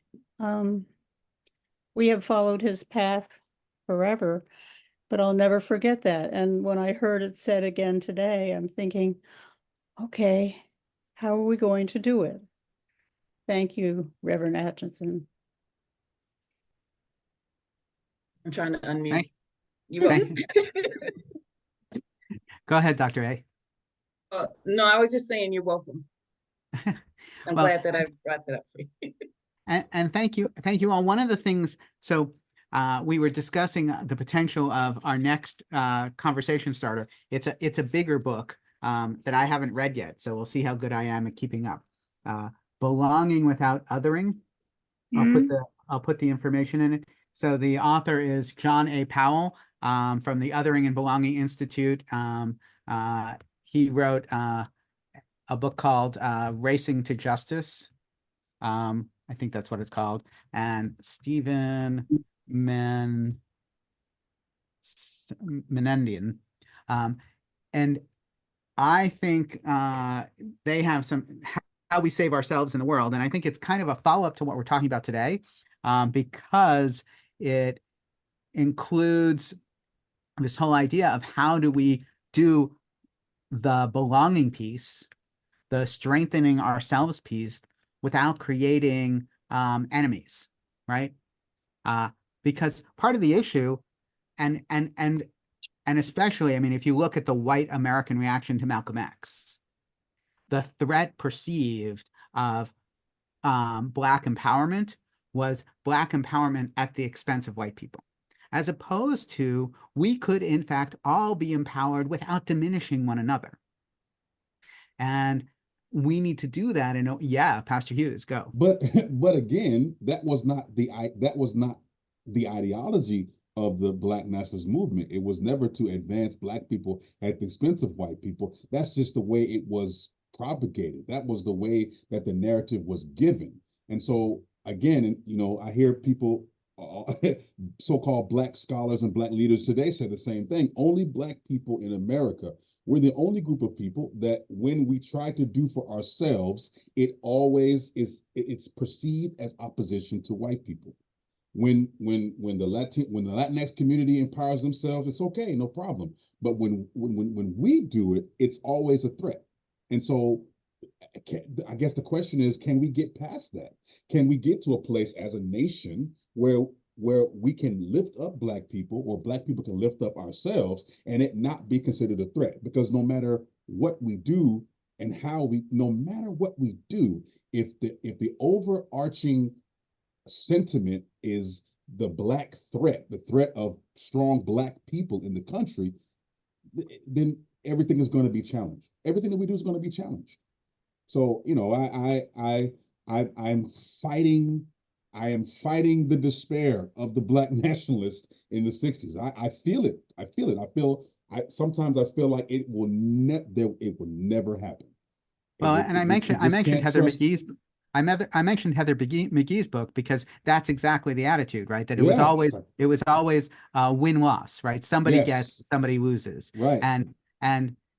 we have followed his path forever, but I'll never forget that. And when I heard it said again today, I'm thinking, okay, how are we going to do it? Thank you, Reverend Atchison. I'm trying to unmute. Thank- You welcome. Go ahead, Dr. A. No, I was just saying you're welcome. I'm Well, glad that I brought that up for you. And thank you all. One of the things, so we were discussing the potential of our next conversation starter. It's a bigger book that I haven't read yet, so we'll see how good I am at keeping up. Belonging Without Othering. I'll put the information in it. So the author is John A. Powell from the Othering and Belonging Institute. He wrote a book called Racing to Justice. I think that's what it's called. And Stephen Menendian. And I think they have some how we save ourselves in the world. And I think it's kind of a follow-up to what we're talking about today, because it includes this whole idea of how do we do the belonging piece, the strengthening ourselves piece, without creating enemies, right? Because part of the issue, and especially, I mean, if you look at the white American reaction to Malcolm X, the threat perceived of Black empowerment was Black empowerment at the expense of white people, as opposed to we could, in fact, all be empowered without diminishing one another. And we need to do that. And yeah, Pastor Hughes, go. But again, that was not the ideology of the Black nationalist movement. It was never to advance Black people at the expense of white people. That's just the way it was propagated. That was the way that the narrative was given. And so again, I hear people, so-called Black scholars and Black leaders today say the same thing. Only Black people in America, we're the only group of people that when we try to do for ourselves, it always is, it's perceived as opposition to white people. When the Latinx community empowers themselves, it's okay, no problem. But when we do it, it's always a threat. And so I guess the question is, can we get past that? Can we get to a place as a nation where we can lift up Black people, or Black people can lift up ourselves, and it not be considered a threat? Because no matter what we do and no matter what we do, if the overarching sentiment is the Black threat, the threat of strong Black people in the country, then everything is going to be challenged. Everything that we do is going to be challenged. So, I'm fighting the despair of the Black nationalists in the 60s. I feel it. Sometimes I feel like it will never happen. Well, and I mentioned Heather McGee's. I mentioned Heather McGee's book because that's exactly the attitude, right? That it was always win-loss, right? Somebody gets, somebody loses, right?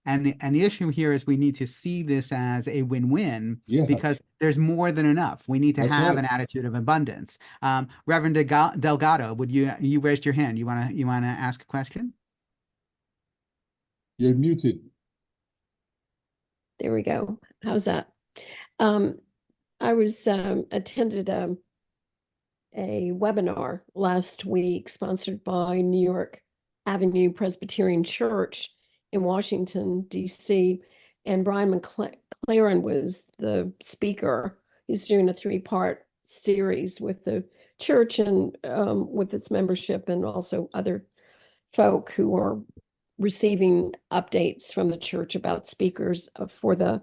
And the issue here is we need to see this as a win-win, because there's more than enough. We need to have an attitude of abundance. Reverend Delgado, would you raised your hand? You wanna ask a question? You're muted. There we go. How's that? I was attended a webinar last week sponsored by New York Avenue Presbyterian Church in Washington, D.C. And Brian McLaren was the speaker. He's doing a 3-part series with the church and with its membership, and also other folk who are receiving updates from the church about speakers for the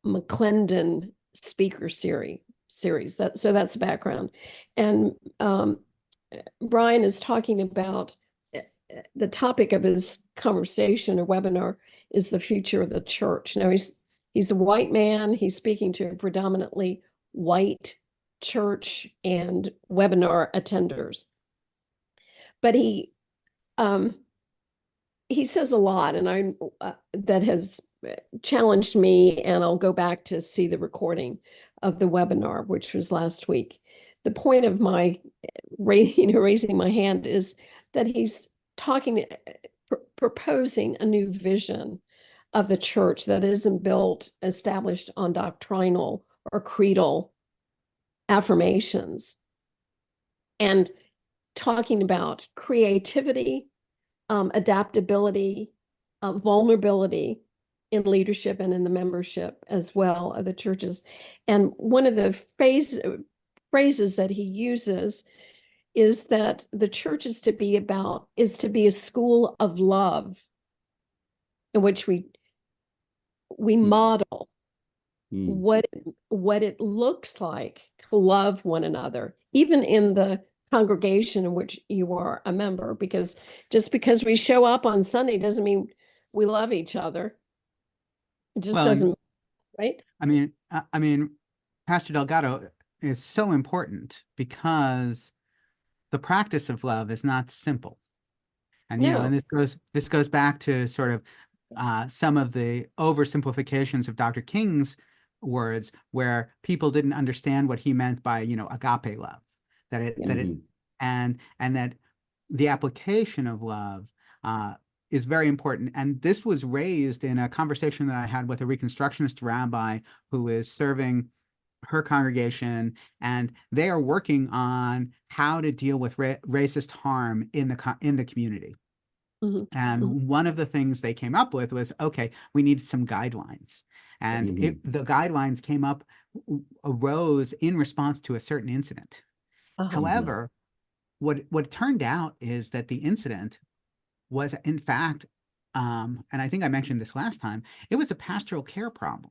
McClendon speaker series. So that's the background. And Brian is talking about the topic of his conversation or webinar is the future of the church. Now he's a white man. He's speaking to a predominantly white church and webinar attenders. But he says a lot, and that has challenged me, and I'll go back to see the recording of the webinar, which was last week. The point of my raising my hand is that he's proposing a new vision of the church that isn't established on doctrinal or creedal affirmations, and talking about creativity, adaptability, vulnerability in leadership and in the membership as well of the churches. And one of the phrases that he uses is that the church is to be a school of love in which we model what it looks like to love one another, even in the congregation in which you are a member, because just because we show up on Sunday doesn't mean we love each other. It just doesn't, right? I mean, Pastor Delgado, is so important because the practice of love is not simple. And, you know, and this goes back to sort of some of the oversimplifications of Dr. King's words, where people didn't understand what he meant by, you know, agape love, and that the application of love is very important. And this was raised in a conversation that I had with a Reconstructionist rabbi who is serving her congregation, and they are working on how to deal with racist harm in the community. And one of the things they came up with was, okay, we need some guidelines. And the guidelines arose in response to a certain incident. However, what turned out is that the incident was, in fact, and I think I mentioned this last time, it was a pastoral care problem.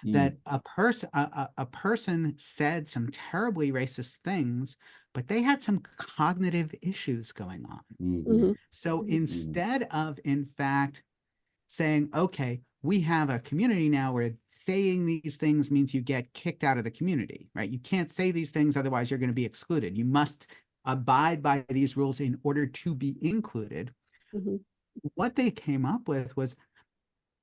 That a person said some terribly racist things, but they had some cognitive issues going on. So instead of, in fact, saying, okay, we have a community now where saying these things means you get kicked out of the community, right? You can't say these things, otherwise you're going to be excluded. You must abide by these rules in order to be included. What they came up with was,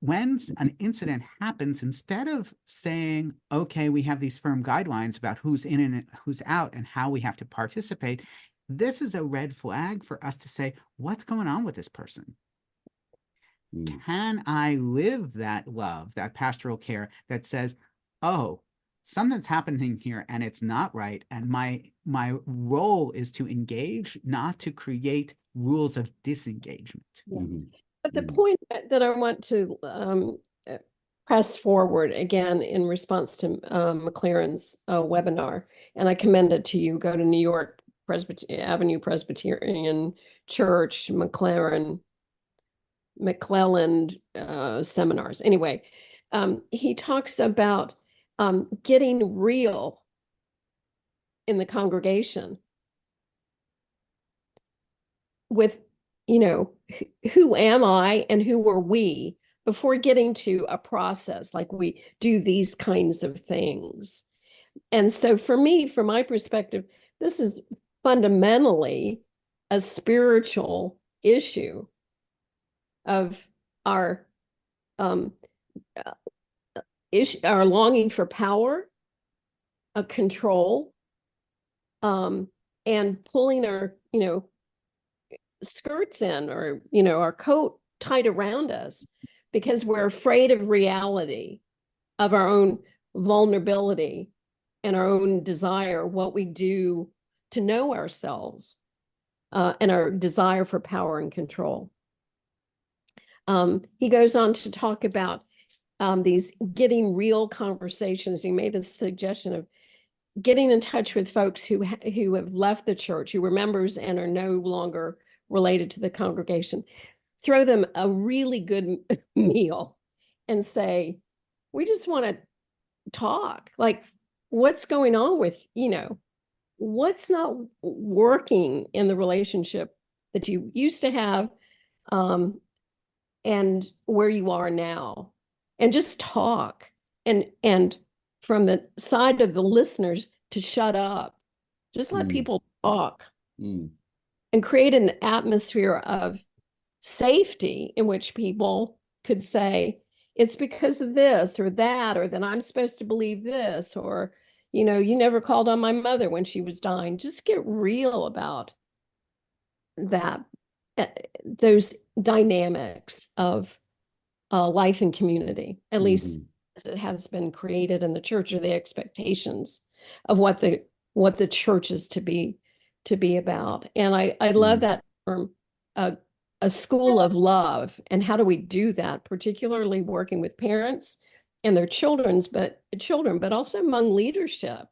when an incident happens, instead of saying, okay, we have these firm guidelines about who's in and who's out and how we have to participate, this is a red flag for us to say, what's going on with this person? Can I live that love, that pastoral care that says, oh, something's happening here and it's not right, and my role is to engage, not to create rules of disengagement. But the point that I want to press forward again in response to McLaren's webinar, and I commend it to you, go to New York Avenue Presbyterian Church, McClelland seminars. Anyway, he talks about getting real in the congregation with, you know, who am I and who are we, before getting to a process like we do these kinds of things. And so for me, from my perspective, this is fundamentally a spiritual issue of our our longing for power, a control, and pulling our, you know, skirts in, or, you know, our coat tight around us, because we're afraid of reality, of our own vulnerability and our own desire, what we do to know ourselves, and our desire for power and control. He goes on to talk about these getting real conversations. He made the suggestion of getting in touch with folks who have left the church, who were members and are no longer related to the congregation. Throw them a really good meal and say, we just want to talk. Like, what's going on with, you know, what's not working in the relationship that you used to have, and where you are now, and just talk. And from the side of the listeners, to shut up. Just let Mm. people talk Mm. and create an atmosphere of safety in which people could say, it's because of this or that, or that I'm supposed to believe this, or, you know, you never called on my mother when she was dying. Just get real about that, those dynamics of life and community, at least as it has been created in the church, or the expectations of what the church is to be about. And I love that term, a school of love. And how do we do that, particularly working with parents and their children, but also among leadership?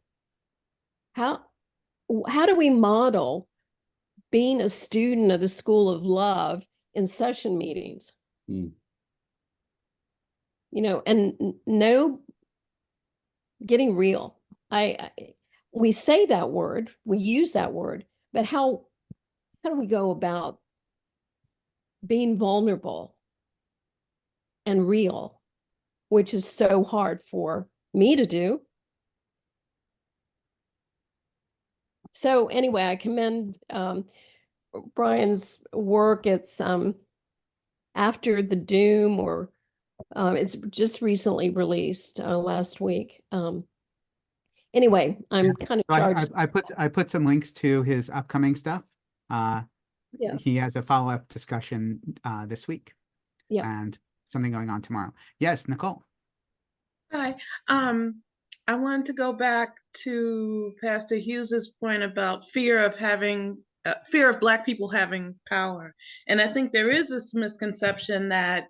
How do we model being a student of the school of love in session meetings? Mm. You know, and no, getting real. We say that word, we use that word, but how do we go about being vulnerable and real, which is so hard for me to do? So anyway, I commend Brian's work. It's After the Doom, or it's just recently released last week. Anyway, I'm kind of So charged. I put some links to his upcoming stuff. Yeah. He has a follow-up discussion this week. Yeah. And something going on tomorrow. Yes, Nicole. Hi. I wanted to go back to Pastor Hughes's point about fear of Black people having power. And I think there is this misconception that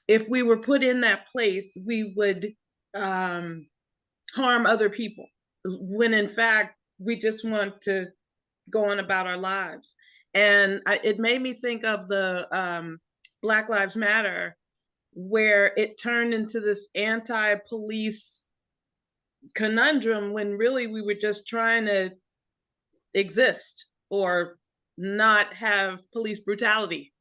if we were put in that place, we would harm other people, when in fact, we just want to go on about our lives. And it made me think of the Black Lives Matter, where it turned into this anti-police conundrum, when really we were just trying to exist or not have police brutality.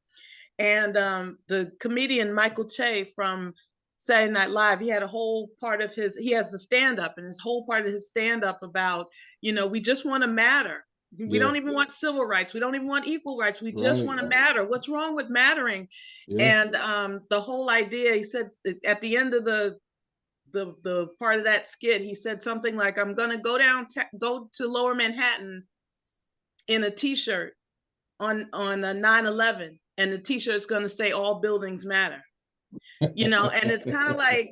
And the comedian Michael Che from Saturday Night Live, he had a whole part of he has the stand-up, and his whole part of his stand-up about, you know, we just want to matter. We don't even want civil rights. We don't even want equal rights. We just want to matter. What's wrong with mattering? And the whole idea, he said at the end of the part of that skit, he said something like, I'm going to go to Lower Manhattan in a t-shirt on a 9/11, and the t-shirt is going to say all buildings matter. You know, and it's kind of like,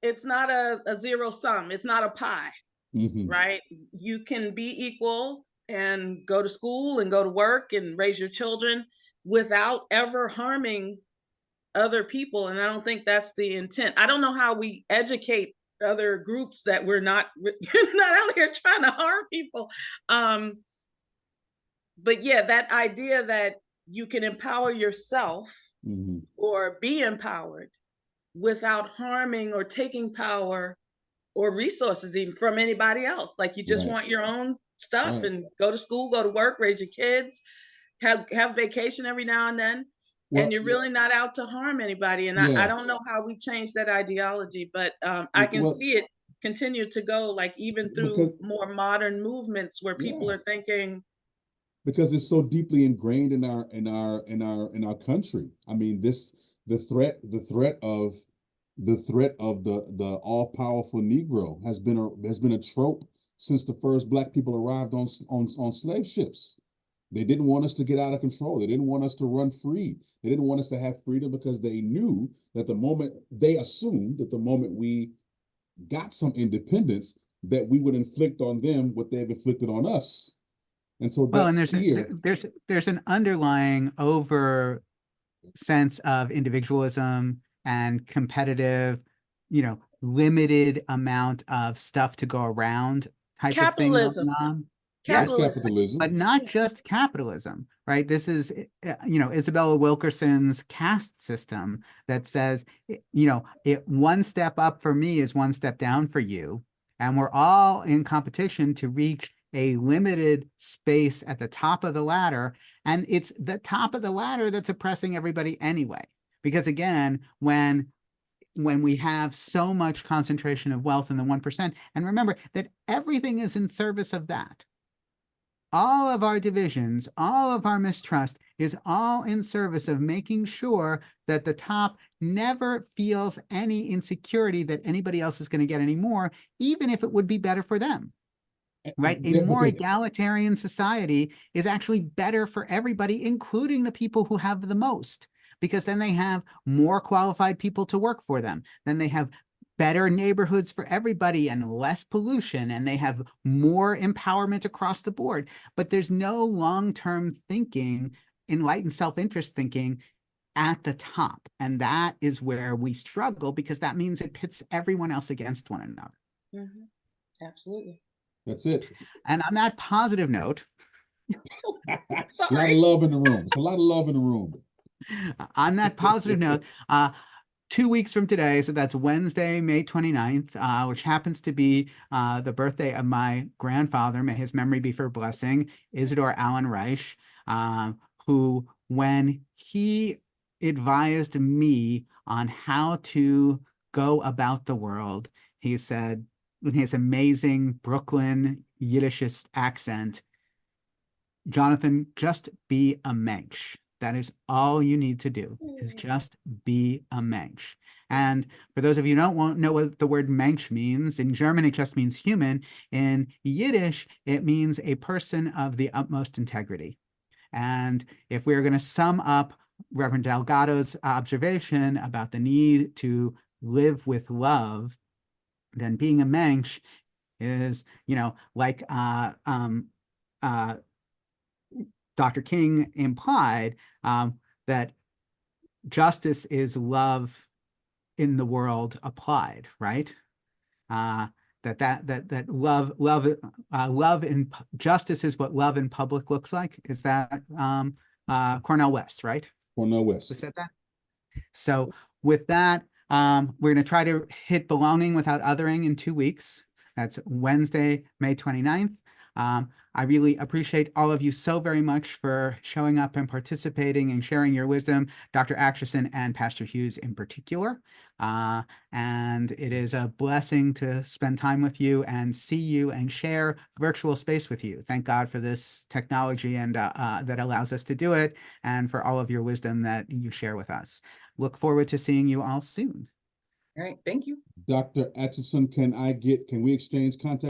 it's not a zero sum. It's not a pie. Right? You can be equal and go to school and go to work and raise your children without ever harming other people. And I don't think that's the intent. I don't know how we educate other groups that we're not out here trying to harm people. But yeah, that idea that you can empower yourself or be empowered without harming or taking power or resources even from anybody else. Like, you just want your own stuff and go to school, go to work, raise your kids, have vacation every now and then. And you're really not out to harm anybody. And I don't know how we change that ideology, but I can see it continue to go, like, even through more modern movements where people are thinking, because it's so deeply ingrained in our country. I mean, the threat of the all-powerful Negro has been a trope since the first Black people arrived on slave ships. They didn't want us to get out of control. They didn't want us to run free. They didn't want us to have freedom, because they knew that they assumed that the moment we got some independence, that we would inflict on them what they've inflicted on us. And so and there's an underlying over sense of individualism and competitive, you know, limited amount of stuff to go around type capitalism. of thing going on. Capitalism. But not just capitalism, right? This is, you know, Isabella Wilkerson's caste system that says, you know, one step up for me is one step down for you. And we're all in competition to reach a limited space at the top of the ladder. And it's the top of the ladder that's oppressing everybody anyway. Because again, when when we have so much concentration of wealth in the 1%. And remember that everything is in service of that. All of our divisions, all of our mistrust is all in service of making sure that the top never feels any insecurity that anybody else is going to get any more, even if it would be better for them. Right? A more egalitarian society is actually better for everybody, including the people who have the most, because then they have more qualified people to work for them. Then they have better neighborhoods for everybody and less pollution, and they have more empowerment across the board. But there's no long-term thinking, enlightened self-interest thinking at the top. And that is where we struggle, because that means it pits everyone else against one another. Mm-hmm. Absolutely. That's it. And on that positive note, A lot of love in the room. It's a lot of love in the room. On that positive note, 2 weeks from today, so that's Wednesday, May 29th, which happens to be the birthday of my grandfather, may his memory be for blessing, Isidore Allen Reich, who, when he advised me on how to go about the world, he said, in his amazing Brooklyn Yiddishist accent, Jonathan, just be a mensch. That is all you need to do, is just be a mensch. And for those of you who don't know what the word mensch means, in German it just means human. In Yiddish, it means a person of the utmost integrity. And if we're going to sum up Reverend Delgado's observation about the need to live with love, then being a mensch is, like Dr. King implied, that justice is love in the world applied, right? That love in justice is what love in public looks like. Is that Cornell West, right? Cornell West. Who said that? So with that, we're going to try to hit belonging without othering in 2 weeks. That's Wednesday, May 29th. I really appreciate all of you so very much for showing up and participating and sharing your wisdom, Dr. Atchison and Pastor Hughes in particular. And it is a blessing to spend time with you and see you and share virtual space with you. Thank God for this technology and that allows us to do it, and for all of your wisdom that you share with us. Look forward to seeing you all soon. All right. Thank you. Dr. Atchison, can we exchange contact?